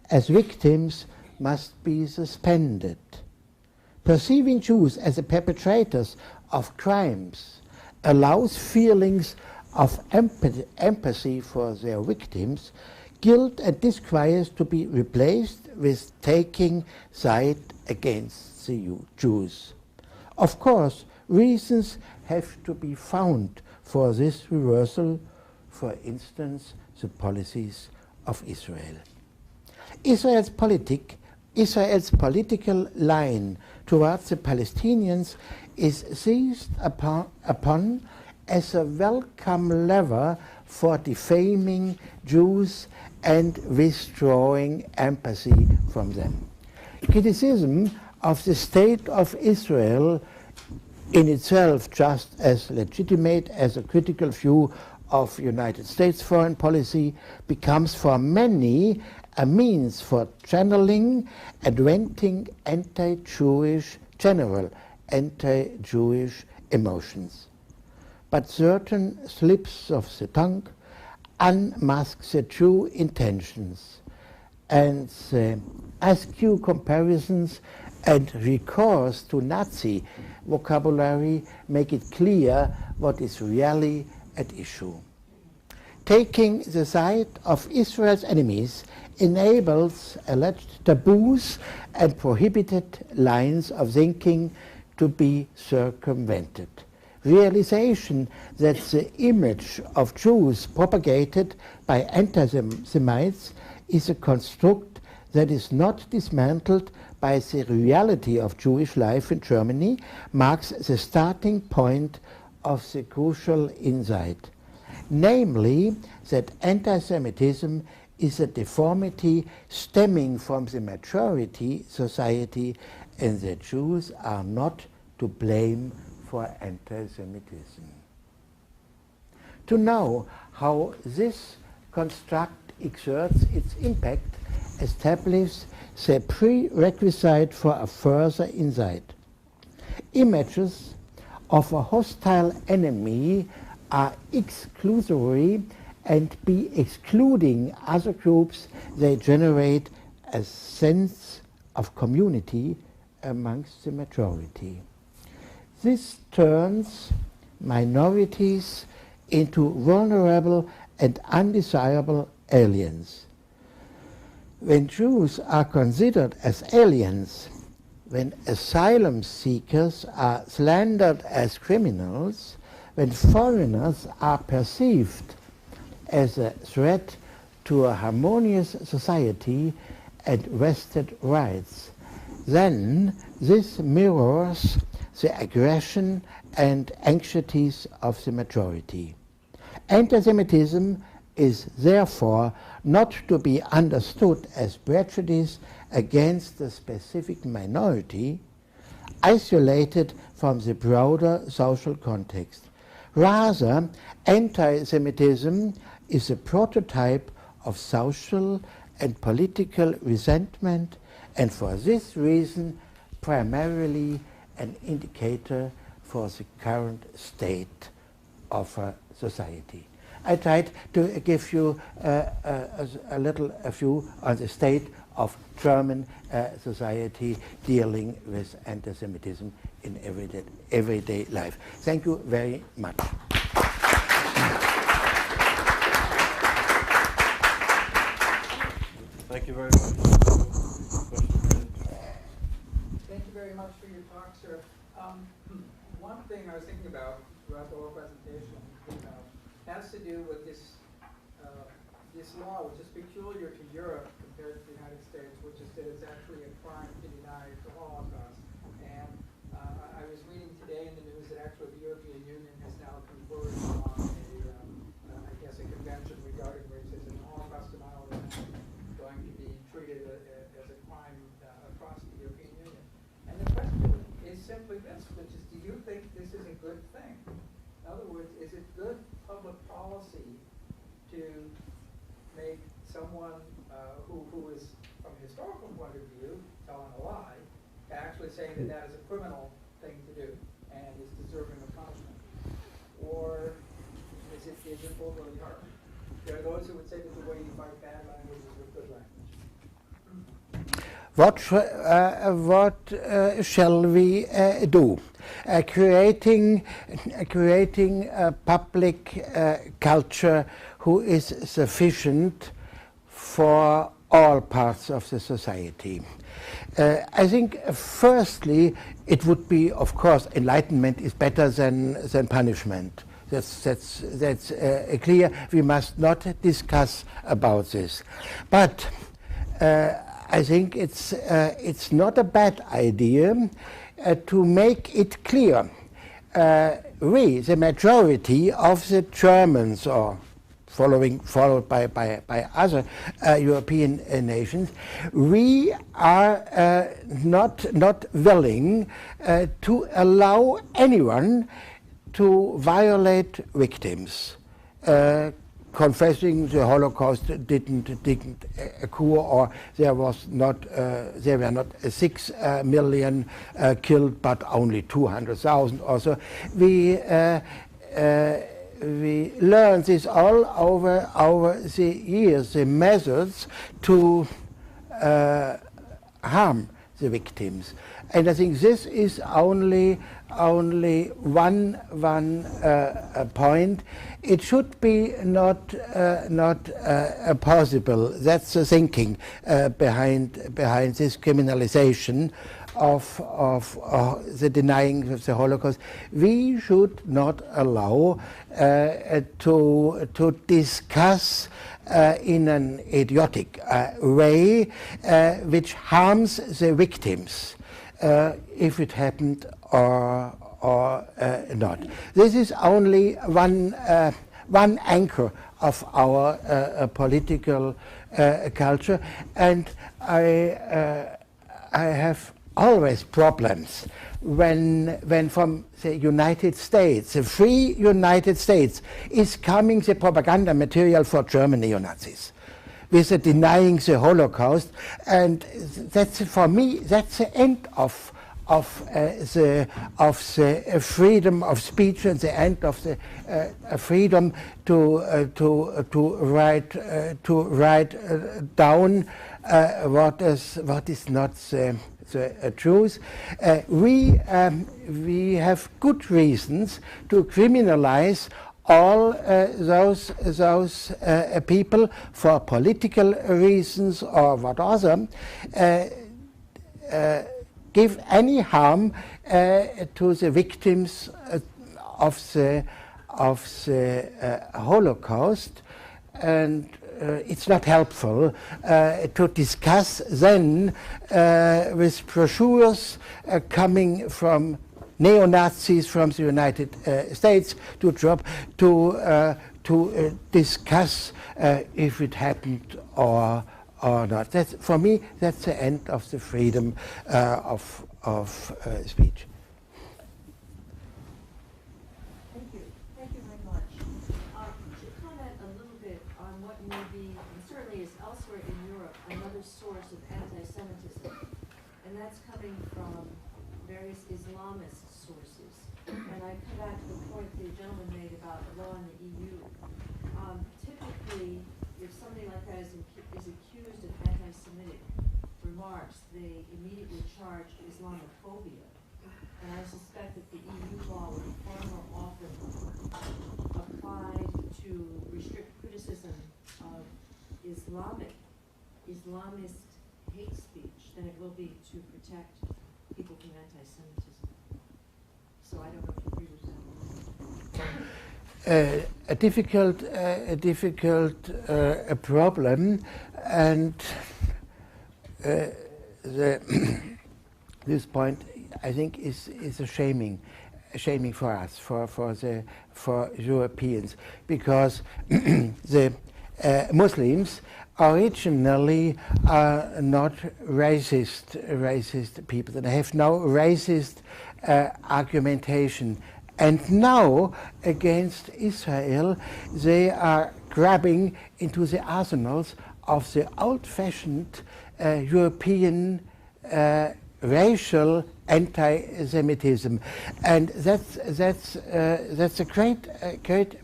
as victims must be suspended. Perceiving Jews as the perpetrators of crimes allows feelings of empathy for their victims, guilt and disquiet to be replaced with taking side against the Jews. Of course, reasons have to be found for this reversal, for instance, the policies of Israel. Israel's political line towards the Palestinians is seized upon as a welcome lever for defaming Jews and withdrawing empathy from them. Criticism of the state of Israel, in itself just as legitimate as a critical view of United States foreign policy, becomes for many a means for channeling and venting general anti-Jewish emotions. But certain slips of the tongue unmask the true intentions, and the askew comparisons and recourse to Nazi vocabulary make it clear what is really at issue. Taking the side of Israel's enemies enables alleged taboos and prohibited lines of thinking to be circumvented. Realization that the image of Jews propagated by anti-Semites is a construct that is not dismantled by the reality of Jewish life in Germany marks the starting point of the crucial insight, namely that anti-Semitism is a deformity stemming from the majority society, and the Jews are not to blame for anti-Semitism. To know how this construct exerts its impact establishes the prerequisite for a further insight. Images of a hostile enemy are exclusory, and by excluding other groups, they generate a sense of community amongst the majority. This turns minorities into vulnerable and undesirable aliens. When Jews are considered as aliens, when asylum seekers are slandered as criminals, when foreigners are perceived as a threat to a harmonious society and vested rights, then this mirrors the aggression and anxieties of the majority. Anti-Semitism is therefore not to be understood as prejudice against the specific minority, isolated from the broader social context. Rather, anti-Semitism is a prototype of social and political resentment, and for this reason primarily an indicator for the current state of a society. I tried to give you a view on the state of German society dealing with anti-Semitism in everyday life. Thank you very much. Thank you very much. Thank you very much for your talk, sir. One thing I was thinking about throughout the whole presentation has to do with this law, which is peculiar to Europe compared to the United States, which is that it's actually a crime to deny the Holocaust. And I was reading today in the news that actually the European Union has now conferred on a convention regarding racism. The Holocaust denial is going to be saying that that is a criminal thing to do and is deserving of punishment? Or is it overly harsh? There are those who would say that the way you fight bad language is with good language. What shall we do? Creating a public culture who is sufficient for all parts of the society. I think, firstly, it would be, of course, enlightenment is better than punishment. That's clear. We must not discuss about this. But I think it's not a bad idea to make it clear. We, the majority of the Germans, or followed by other European nations, we are not willing to allow anyone to violate victims. Confessing the Holocaust didn't occur, or there were not 6 million killed, but only 200,000 or so. We learned this all over the years, the methods to harm the victims. And I think this is only one point. It should be not possible. That's the thinking behind this criminalization of the denying of the Holocaust. We should not allow to discuss in an idiotic way which harms the victims, if it happened or not. This is only one anchor of our political culture, and I have always problems when from the United States, the free United States, is coming the propaganda material for German neo-Nazis with the denying the Holocaust, and that's, for me, that's the end of the freedom of speech and the end of the freedom to write down what is not the truth. We have good reasons to criminalize all those people for political reasons or what other, give any harm to the victims of the Holocaust, and it's not helpful to discuss then with brochures coming from neo-Nazis from the United States to discuss if it happened or not. That's, for me, that's the end of the freedom of speech. Thank you very much. Could you comment a little bit on what may be, and certainly is elsewhere in Europe, another source of anti-Semitism, and that's coming from various Islamist sources. And I come back to the point the gentleman made about the law in the EU. Typically, if somebody like that is accused of anti-Semitic remarks, they immediately charge Islamophobia. And I suspect that the EU law would far more often apply to restrict criticism of Islamist hate speech than it will be to protect people from anti-Semitism. So I don't know if you agree with that. A difficult problem, and this point, I think, is a shaming for us, for Europeans, because the Muslims originally are not racist people, and have no racist argumentation. And now, against Israel, they are grabbing into the arsenals of the old-fashioned European racial anti-Semitism, and that's a great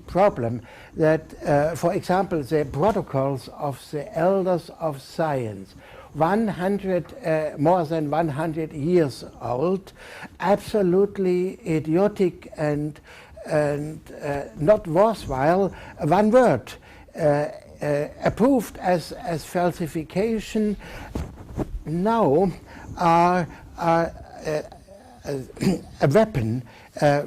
problem. That, for example, the protocols of the Elders of Science, more than 100 years old, absolutely idiotic and not worthwhile. One word, approved as falsification, now are a weapon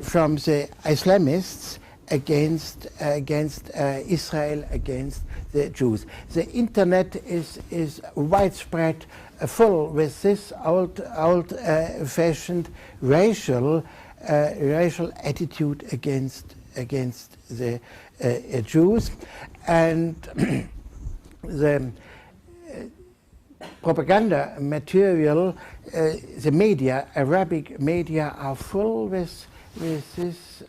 from the Islamists against Israel, against the Jews. The internet is widespread, full with this old-fashioned racial attitude against the Jews, and the propaganda material, the media, Arabic media, are full with this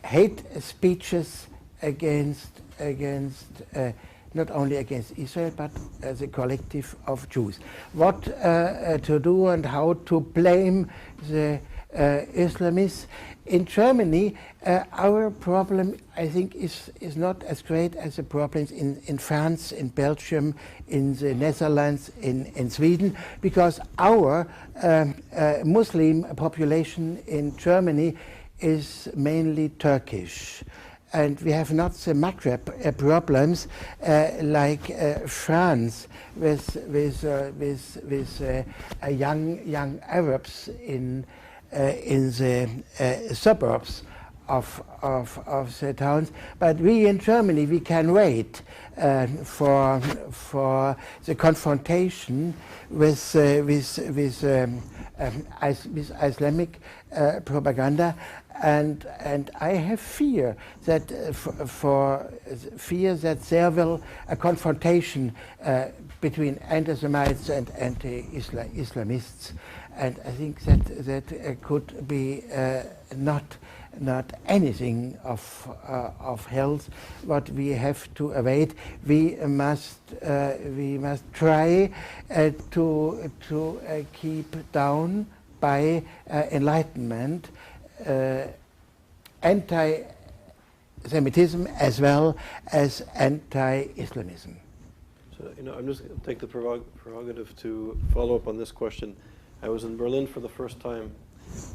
hate speeches against not only against Israel but the collective of Jews. What to do and how to blame the Islamists? In Germany, our problem, I think, is not as great as the problems in France, in Belgium, in the Netherlands, in Sweden, because our Muslim population in Germany is mainly Turkish. And we have not the Maghreb problems like France with young Arabs in the suburbs of the towns. But we in Germany, we can wait for the confrontation with Islamic propaganda. And I have fear that there will a confrontation between anti-Semites and anti-Islamists, and I think that could be not anything of health. What we have to avoid, we must try to keep down by enlightenment anti-Semitism as well as anti-Islamism. So, I'm just going to take the prerogative to follow up on this question. I was in Berlin for the first time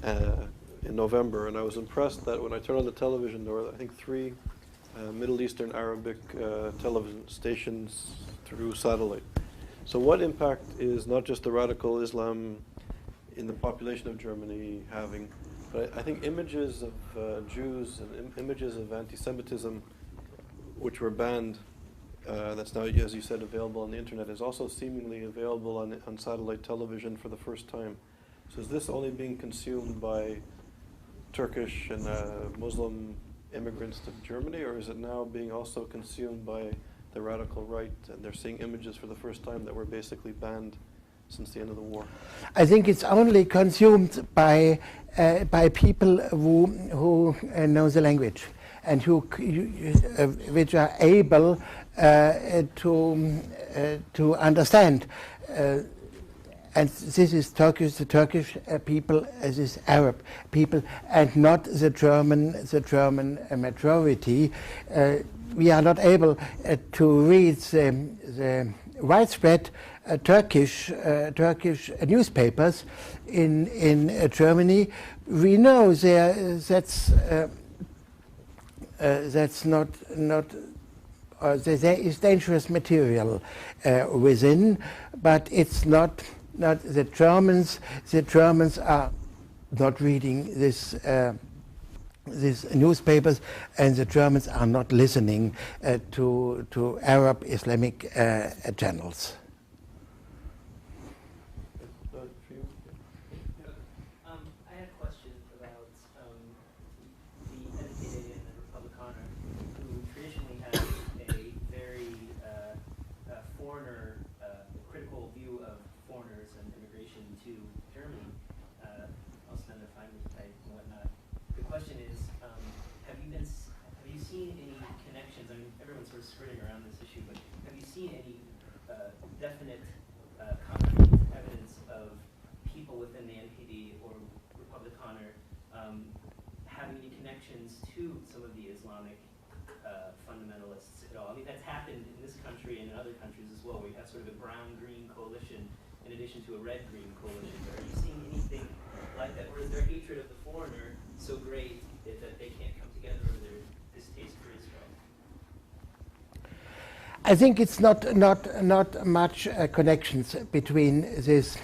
in November, and I was impressed that when I turned on the television, there were, I think, 3 Middle Eastern Arabic television stations through satellite. So what impact is not just the radical Islam in the population of Germany having, but I think images of Jews and images of anti-Semitism, which were banned, that's now, as you said, available on the internet, is also seemingly available on satellite television for the first time. So is this only being consumed by Turkish and Muslim immigrants to Germany, or is it now being also consumed by the radical right, and they're seeing images for the first time that were basically banned since the end of the war? I think it's only consumed by people who know the language and which are able to understand. And this is the Turkish people, this Arab people, and not the German majority. We are not able to read the widespread Turkish newspapers in Germany. We know that's not there is dangerous material within, but it's not the Germans. The Germans are not reading these newspapers, and the Germans are not listening to Arab Islamic channels. I had a question about the educated and the Republikaner, who traditionally have a very foreigner, critical view of foreigners and immigration to Germany, also known as Feindlichkeit and whatnot. The question is, have you seen any connections? I mean, everyone's sort of skirting around this issue, but have you seen any definite concrete connections to some of the Islamic fundamentalists at all? I mean, that's happened in this country and in other countries as well, where you have sort of a brown-green coalition in addition to a red-green coalition. Are you seeing anything like that, or is their hatred of the foreigner so great that they can't come together, or their distaste for Israel? I think it's not much connections between these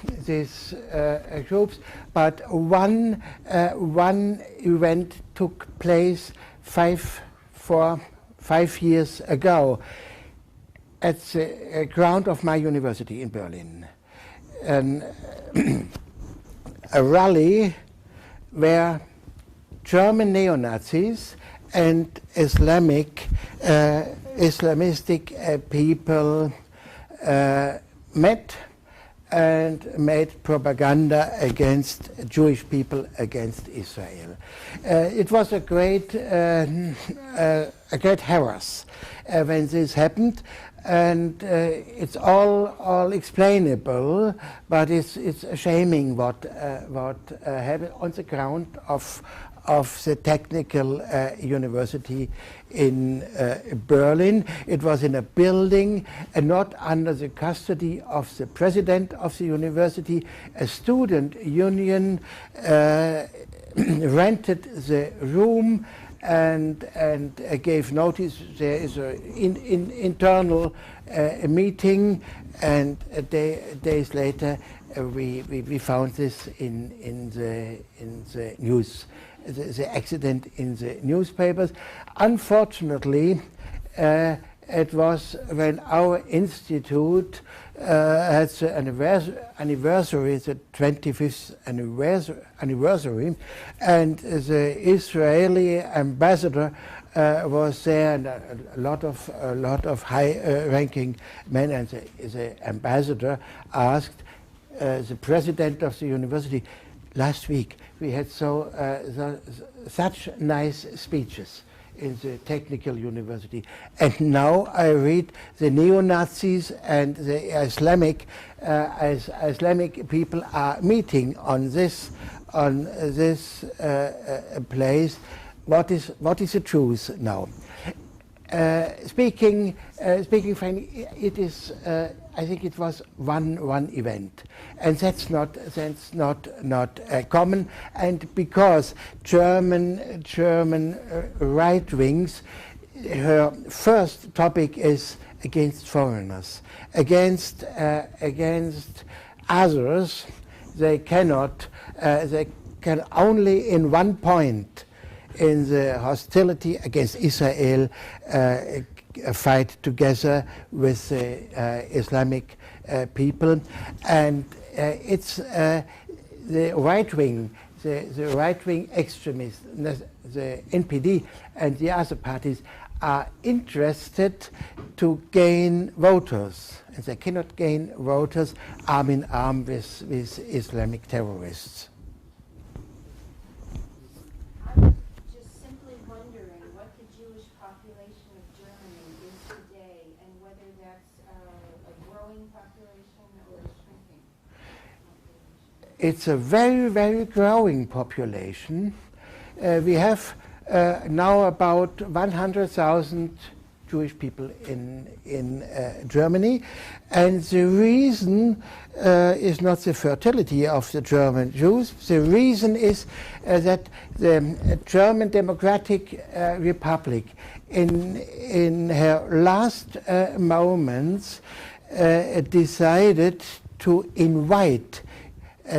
groups, but one event took place 5 years ago at the ground of my university in Berlin. A rally where German neo-Nazis and Islamistic people met and made propaganda against Jewish people, against Israel. It was a great harass when this happened, and it's all explainable, but it's shaming what happened on the ground of the technical university in Berlin. It was in a building not under the custody of the president of the university. A student union rented the room and gave notice. There is an internal meeting, and days later we found this in the news. The accident in the newspapers. Unfortunately, it was when our institute had the anniversary, the 25th anniversary, and the Israeli ambassador was there, and a lot of high-ranking men, and the ambassador asked the president of the university, last week we had such nice speeches in the technical university, and now I read the neo-Nazis and the Islamic people are meeting on this place. What is the truth now? Speaking frankly, it is. I think it was one event, and that's not common. And because German right wings, her first topic is against foreigners, against others. They cannot. They can only in one point, in the hostility against Israel, fight together with the Islamic people, and it's the right wing, the right wing extremists, the NPD and the other parties are interested to gain voters, and they cannot gain voters arm in arm with Islamic terrorists. It's a very, very growing population. We have now about 100,000 Jewish people in Germany, and the reason is not the fertility of the German Jews. The reason is that the German Democratic Republic, in her last moments, decided to invite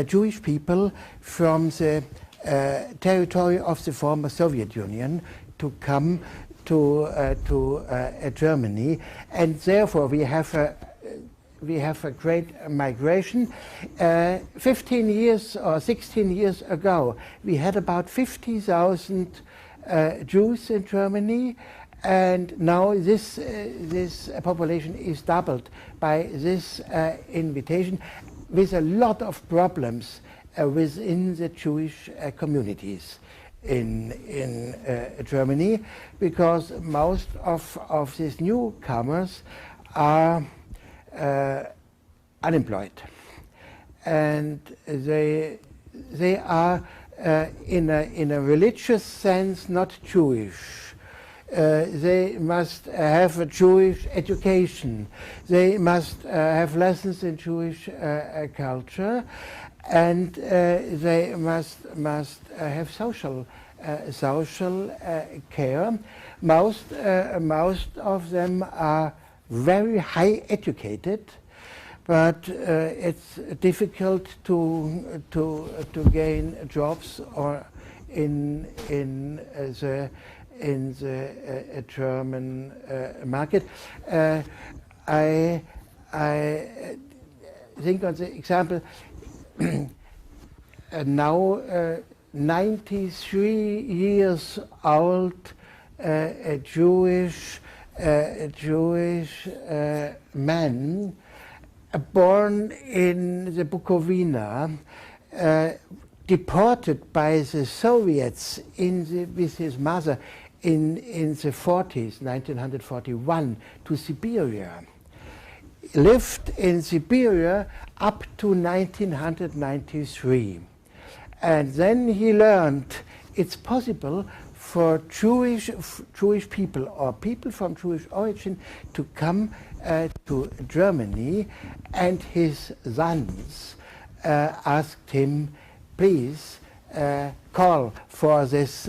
Jewish people from the territory of the former Soviet Union to come to Germany, and therefore we have a great migration. 15 years or 16 years ago, we had about 50,000 Jews in Germany, and now this population is doubled by this invitation, with a lot of problems within the Jewish communities in Germany, because most of these newcomers are unemployed, and they are in a religious sense, not Jewish. They must have a Jewish education. They must have lessons in Jewish culture, and they must have social care. Most of them are very high educated, but it's difficult to gain jobs or in the German market. I think on the example now 93 years old a Jewish man born in the Bukovina, deported by the Soviets with his mother in the 40s, 1941, to Siberia. Lived in Siberia up to 1993. And then he learned it's possible for Jewish people or people from Jewish origin to come to Germany, and his sons asked him, please call for this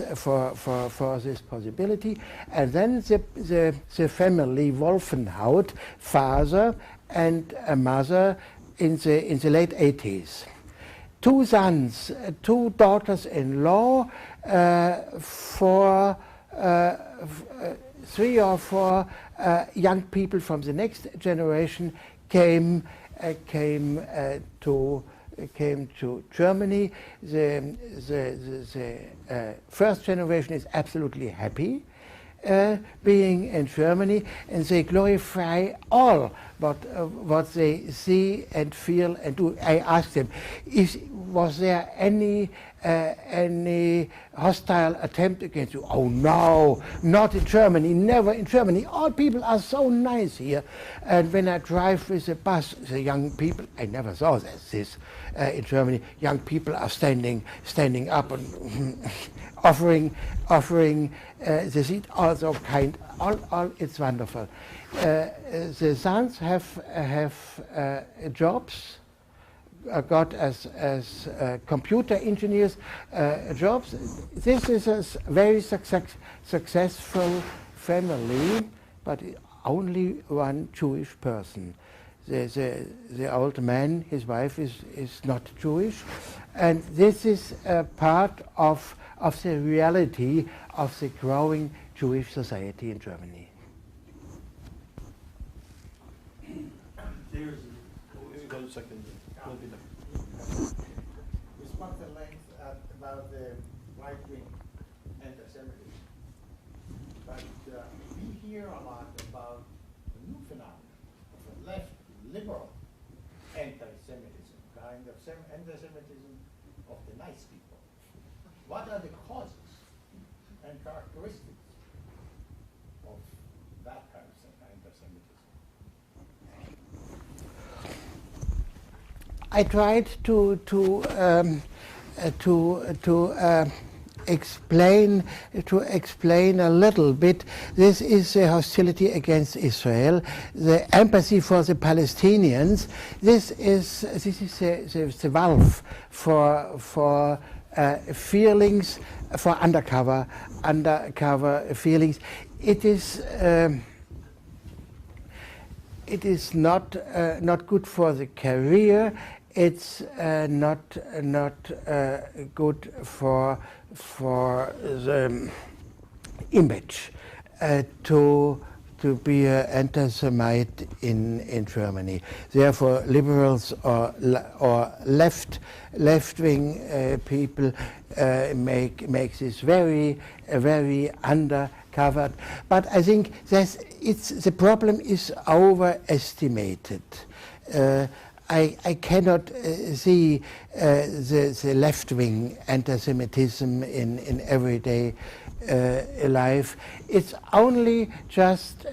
possibility. And then the family Wolfenhaut, father and a mother, in the late 80s. Two sons, two daughters-in-law, three or four young people from the next generation came to Germany. The first generation is absolutely happy being in Germany, and they glorify all what they see and feel and do. I asked them, was there any hostile attempt against you? Oh no, not in Germany, never in Germany. All people are so nice here. And when I drive with the bus, the young people, I never saw this in Germany. Young people are standing up and offering the seat. Also kind, all it's wonderful. The sons have jobs. Got as computer engineers jobs. This is a very successful family, but only one Jewish person. The old man, his wife, is not Jewish, and this is a part of the reality of the growing Jewish society in Germany. We spoke at length about the right-wing anti-Semitism, but we hear a lot about the new phenomenon of the left liberal anti-Semitism, kind of anti-Semitism of the nice people. What are the causes and characteristics of that kind of anti-Semitism? I tried to explain a little bit. This is the hostility against Israel, the empathy for the Palestinians. This is the valve for feelings, for undercover feelings. It is not good for the career. It's not good for the image to be an anti-Semite in Germany. Therefore, liberals or left-wing people make this very undercovered. But I think the problem is overestimated. I cannot see the left-wing anti-Semitism in everyday life. It's only just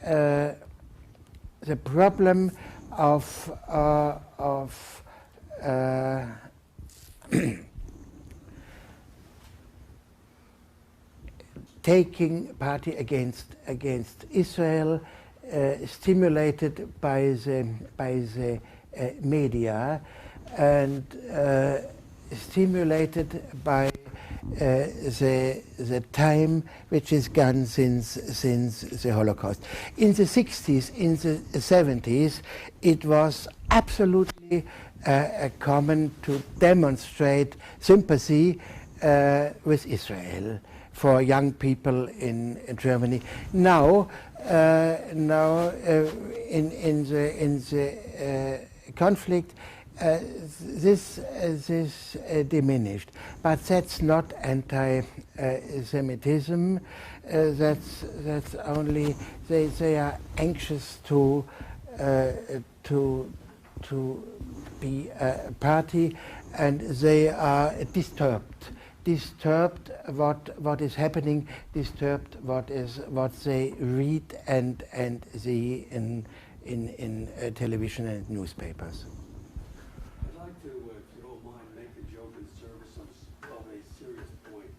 the problem of taking party against Israel, stimulated by the media and stimulated by the time which is gone since the Holocaust. In the 60s, in the 70s, it was absolutely common to demonstrate sympathy with Israel for young people in Germany. Now, in the conflict, this diminished, but that's not anti-Semitism. That's only they are anxious to be a party, and they are disturbed what is happening, disturbed what they read and see in television and newspapers. I'd like to, if you don't mind, make a joke in service of a serious point.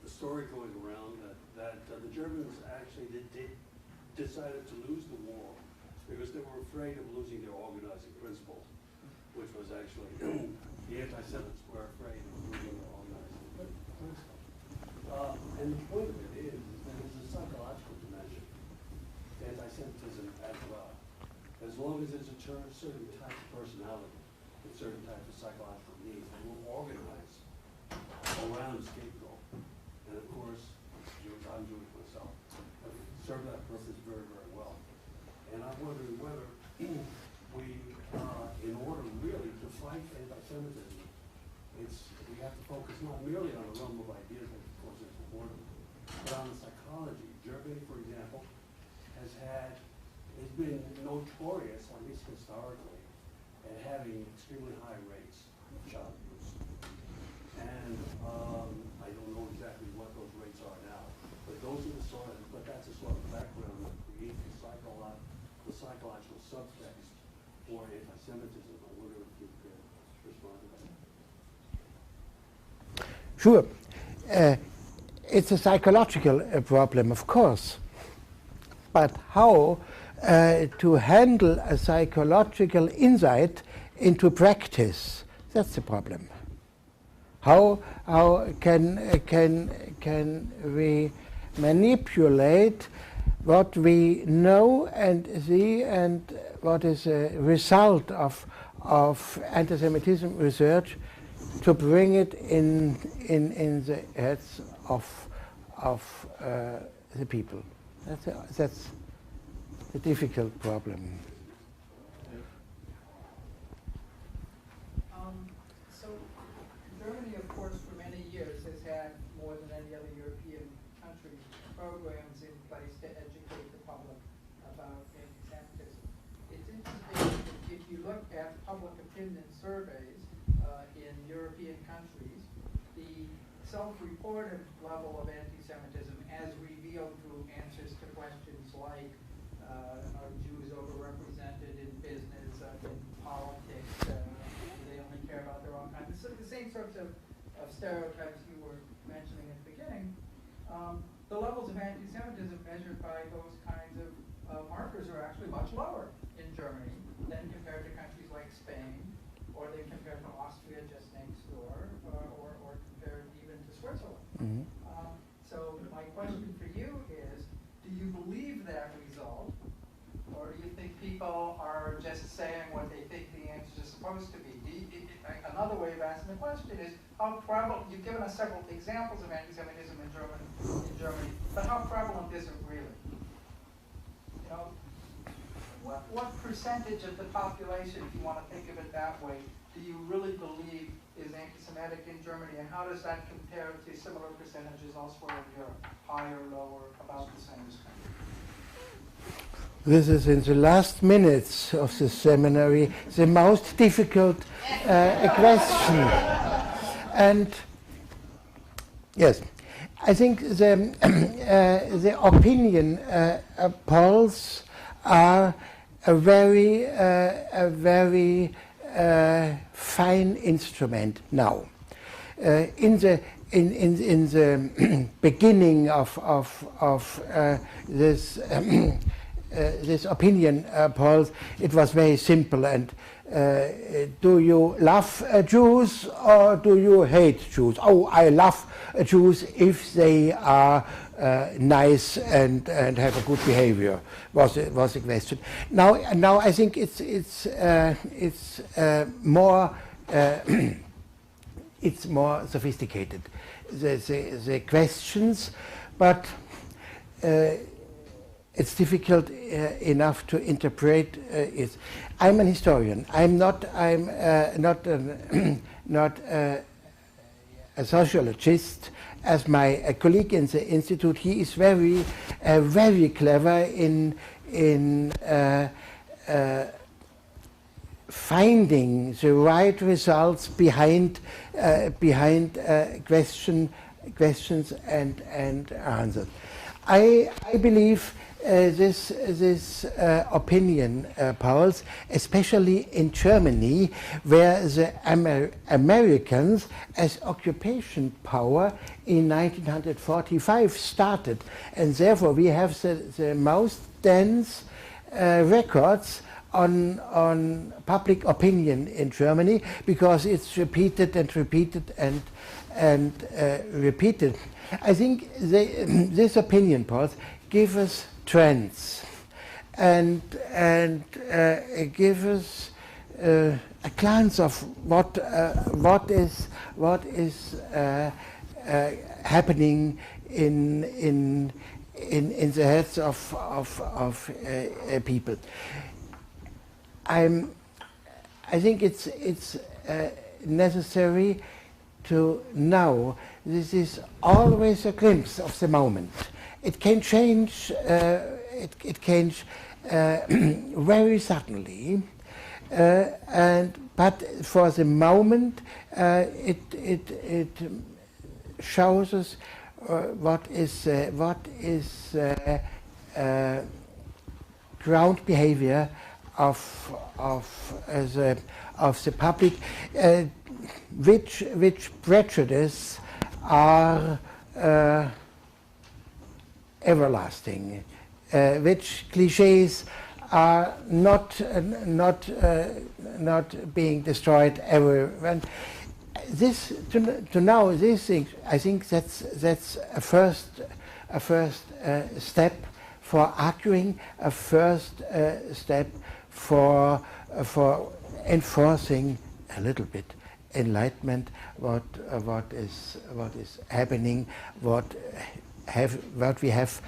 The story going around that the Germans actually decided to lose the war because they were afraid of losing their organizing principle, which was actually the anti-Semites were afraid of losing their organizing principle. And the point of it is that there's a psychological dimension to anti-Semitism as well. As long as there's a certain type of personality and certain types of psychological needs, they will organize around a scapegoat. And of course, I'm Jewish myself. I've served that purpose very, very well. And I'm wondering whether we, in order really to fight anti-Semitism, we have to focus not merely on the realm of ideas, which of course is important, but on the psychology. Germany, for example, has been notorious, at least historically, at having extremely high rates of child abuse. And I don't know exactly what those rates are now, but that's the sort of background that creates the psychological subtext for anti-Semitism. I wonder if you could respond to that. Sure. It's a psychological problem, of course. But how to handle a psychological insight into practice, that's the problem. How can we manipulate what we know and see and what is a result of anti-Semitism research to bring it in the heads of the people? That's a difficult problem. So Germany, of course, for many years has had more than any other European country programs in place to educate the public about anti-Semitism. It's interesting if you look at public opinion surveys in European countries, the self-reported level of anti-Semitism as revealed through answers to questions like are Jews overrepresented in business, in politics, do they only care about their own country? So the same sorts of stereotypes you were mentioning at the beginning. The levels of anti-Semitism measured by those kinds of markers are actually much lower in Germany than compared to countries like Spain, or than compared to Austria just next door, or compared even to Switzerland. Mm-hmm. So my question for you is, do you believe that result, or do you think people are just saying what they think the answers are supposed to be? Another way of asking the question is, how prevalent, you've given us several examples of anti-Semitism in Germany, but how prevalent is it really? You know, what percentage of the population, if you want to think of it that way, do you really believe is anti-Semitic in Germany, and how does that compare to similar percentages elsewhere in Europe? Higher, lower, about the same as countries? This is in the last minutes of the seminary, the most difficult question. And yes, I think the opinion polls are a very fine instrument now. In the in the beginning of this this opinion polls, it was very simple. And do you love Jews or do you hate Jews? Oh, I love Jews if they are nice and have a good behavior. Was the question. Now I think it's more it's more sophisticated, the questions, but it's difficult enough to interpret it. I'm an historian. I'm not a sociologist. As my colleague in the institute, he is very clever in finding the right results behind questions and answers. I believe this opinion polls, especially in Germany, where the Americans as occupation power in 1945 started, and therefore we have the most dense records on public opinion in Germany, because it's repeated and repeated and repeated. I think this opinion polls give us trends and give us a glance of what is happening in the heads of people. I think it's necessary to know this is always a glimpse of the moment. It can change. It can very suddenly, but for the moment, it shows us what is ground behavior of the public, which prejudices are everlasting, which cliches are not being destroyed ever. And this to know these things, I think that's a first step for arguing, a first step for enforcing a little bit enlightenment, what is happening, what we have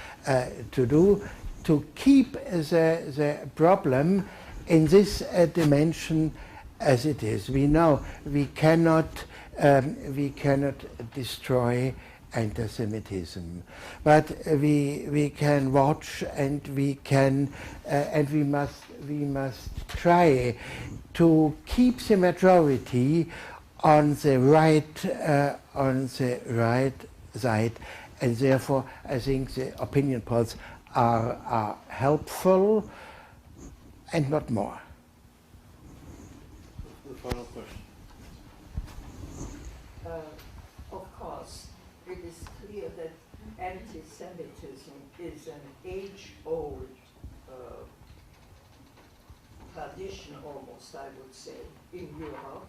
to do to keep the problem in this dimension as it is. We know we cannot destroy anti-Semitism, but we can watch, and we must try to keep the majority on the right side, and therefore I think the opinion polls are helpful and not more. The final question. Of course, it is clear that anti-Semitism is an age-old tradition, almost, I would say, in Europe,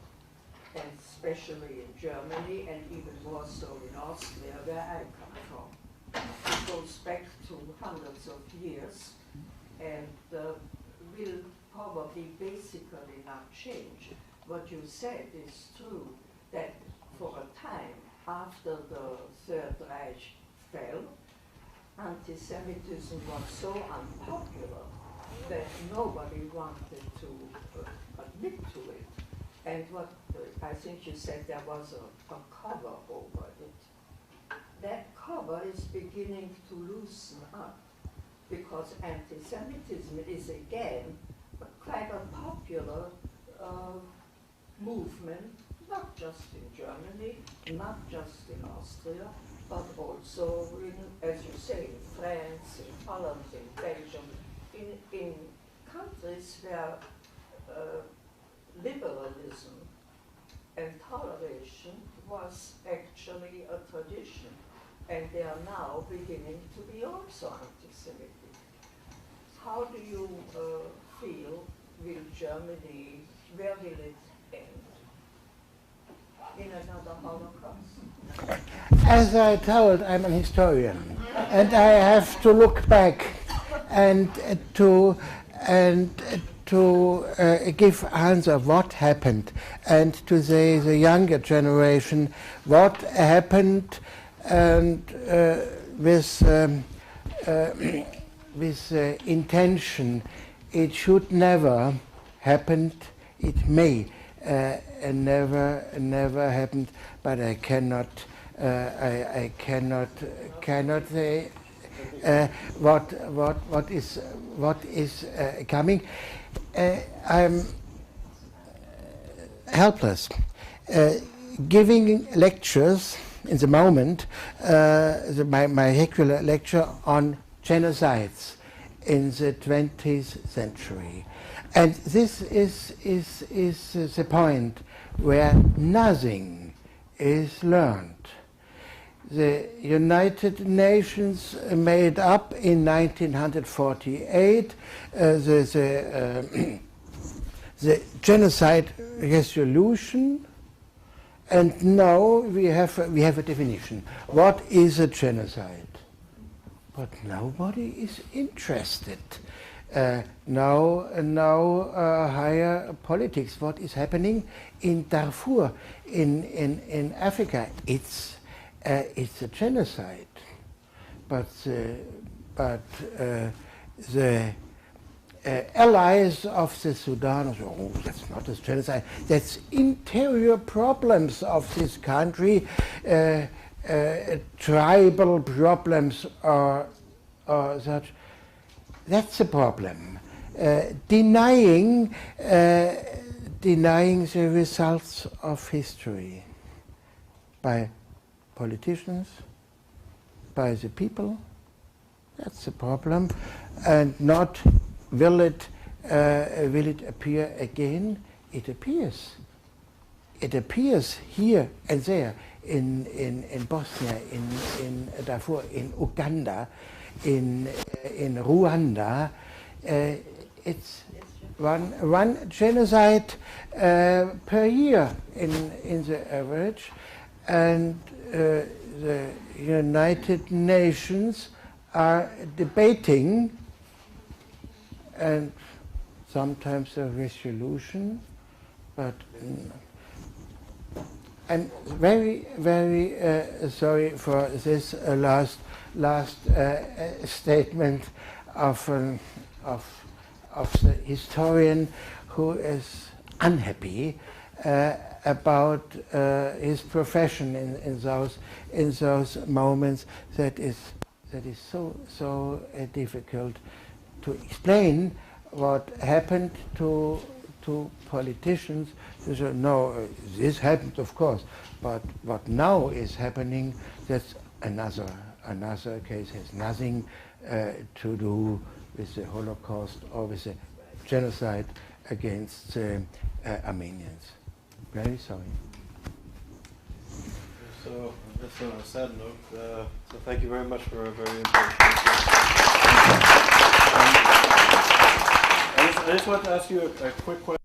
and especially in Germany, and even more so in Austria, where I come from. It goes back to hundreds of years, and will probably basically not change. What you said is true, that for a time after the Third Reich fell, anti-Semitism was so unpopular that nobody wanted to admit to it. And what I think you said, there was a cover over it. That cover is beginning to loosen up, because anti-Semitism is again quite a popular movement, not just in Germany, not just in Austria, but also in, as you say, in France, in Holland, in Belgium, in countries where liberalism and toleration was actually a tradition, and they are now beginning to be also anti-Semitic. How do you feel will Germany, where will it end? In another Holocaust? As I told, I'm an historian, and I have to look back and to give answer what happened, and to say the younger generation what happened, and with intention. It should never happen. It may never happened, but I cannot say what is coming. I'm helpless. Giving lectures in the moment, my regular lecture on genocides in the 20th century. And this is the point where nothing is learned. The United Nations made up in 1948 the genocide resolution, and now we have a definition. What is a genocide? But nobody is interested. Now higher politics. What is happening in Darfur, in Africa? It's a genocide. But the allies of the Sudan say, oh, that's not a genocide. That's interior problems of this country. Tribal problems or such. That's the problem. Denying the results of history by politicians, by the people. That's the problem, and not will it appear again? It appears. It appears here and there. In Bosnia, in Darfur, in Uganda, in Rwanda, it's one genocide per year in the average, and the United Nations are debating, and sometimes a resolution, but I'm very, very sorry for this last statement of the historian who is unhappy about his profession in those moments. That is so difficult to explain what happened to politicians. They say, no, this happened, of course, but what now is happening, that's another case, has nothing to do with the Holocaust or with the genocide against Armenians. Very sorry. So, that's on a sad note. So thank you very much for a very important I just want to ask you a quick question.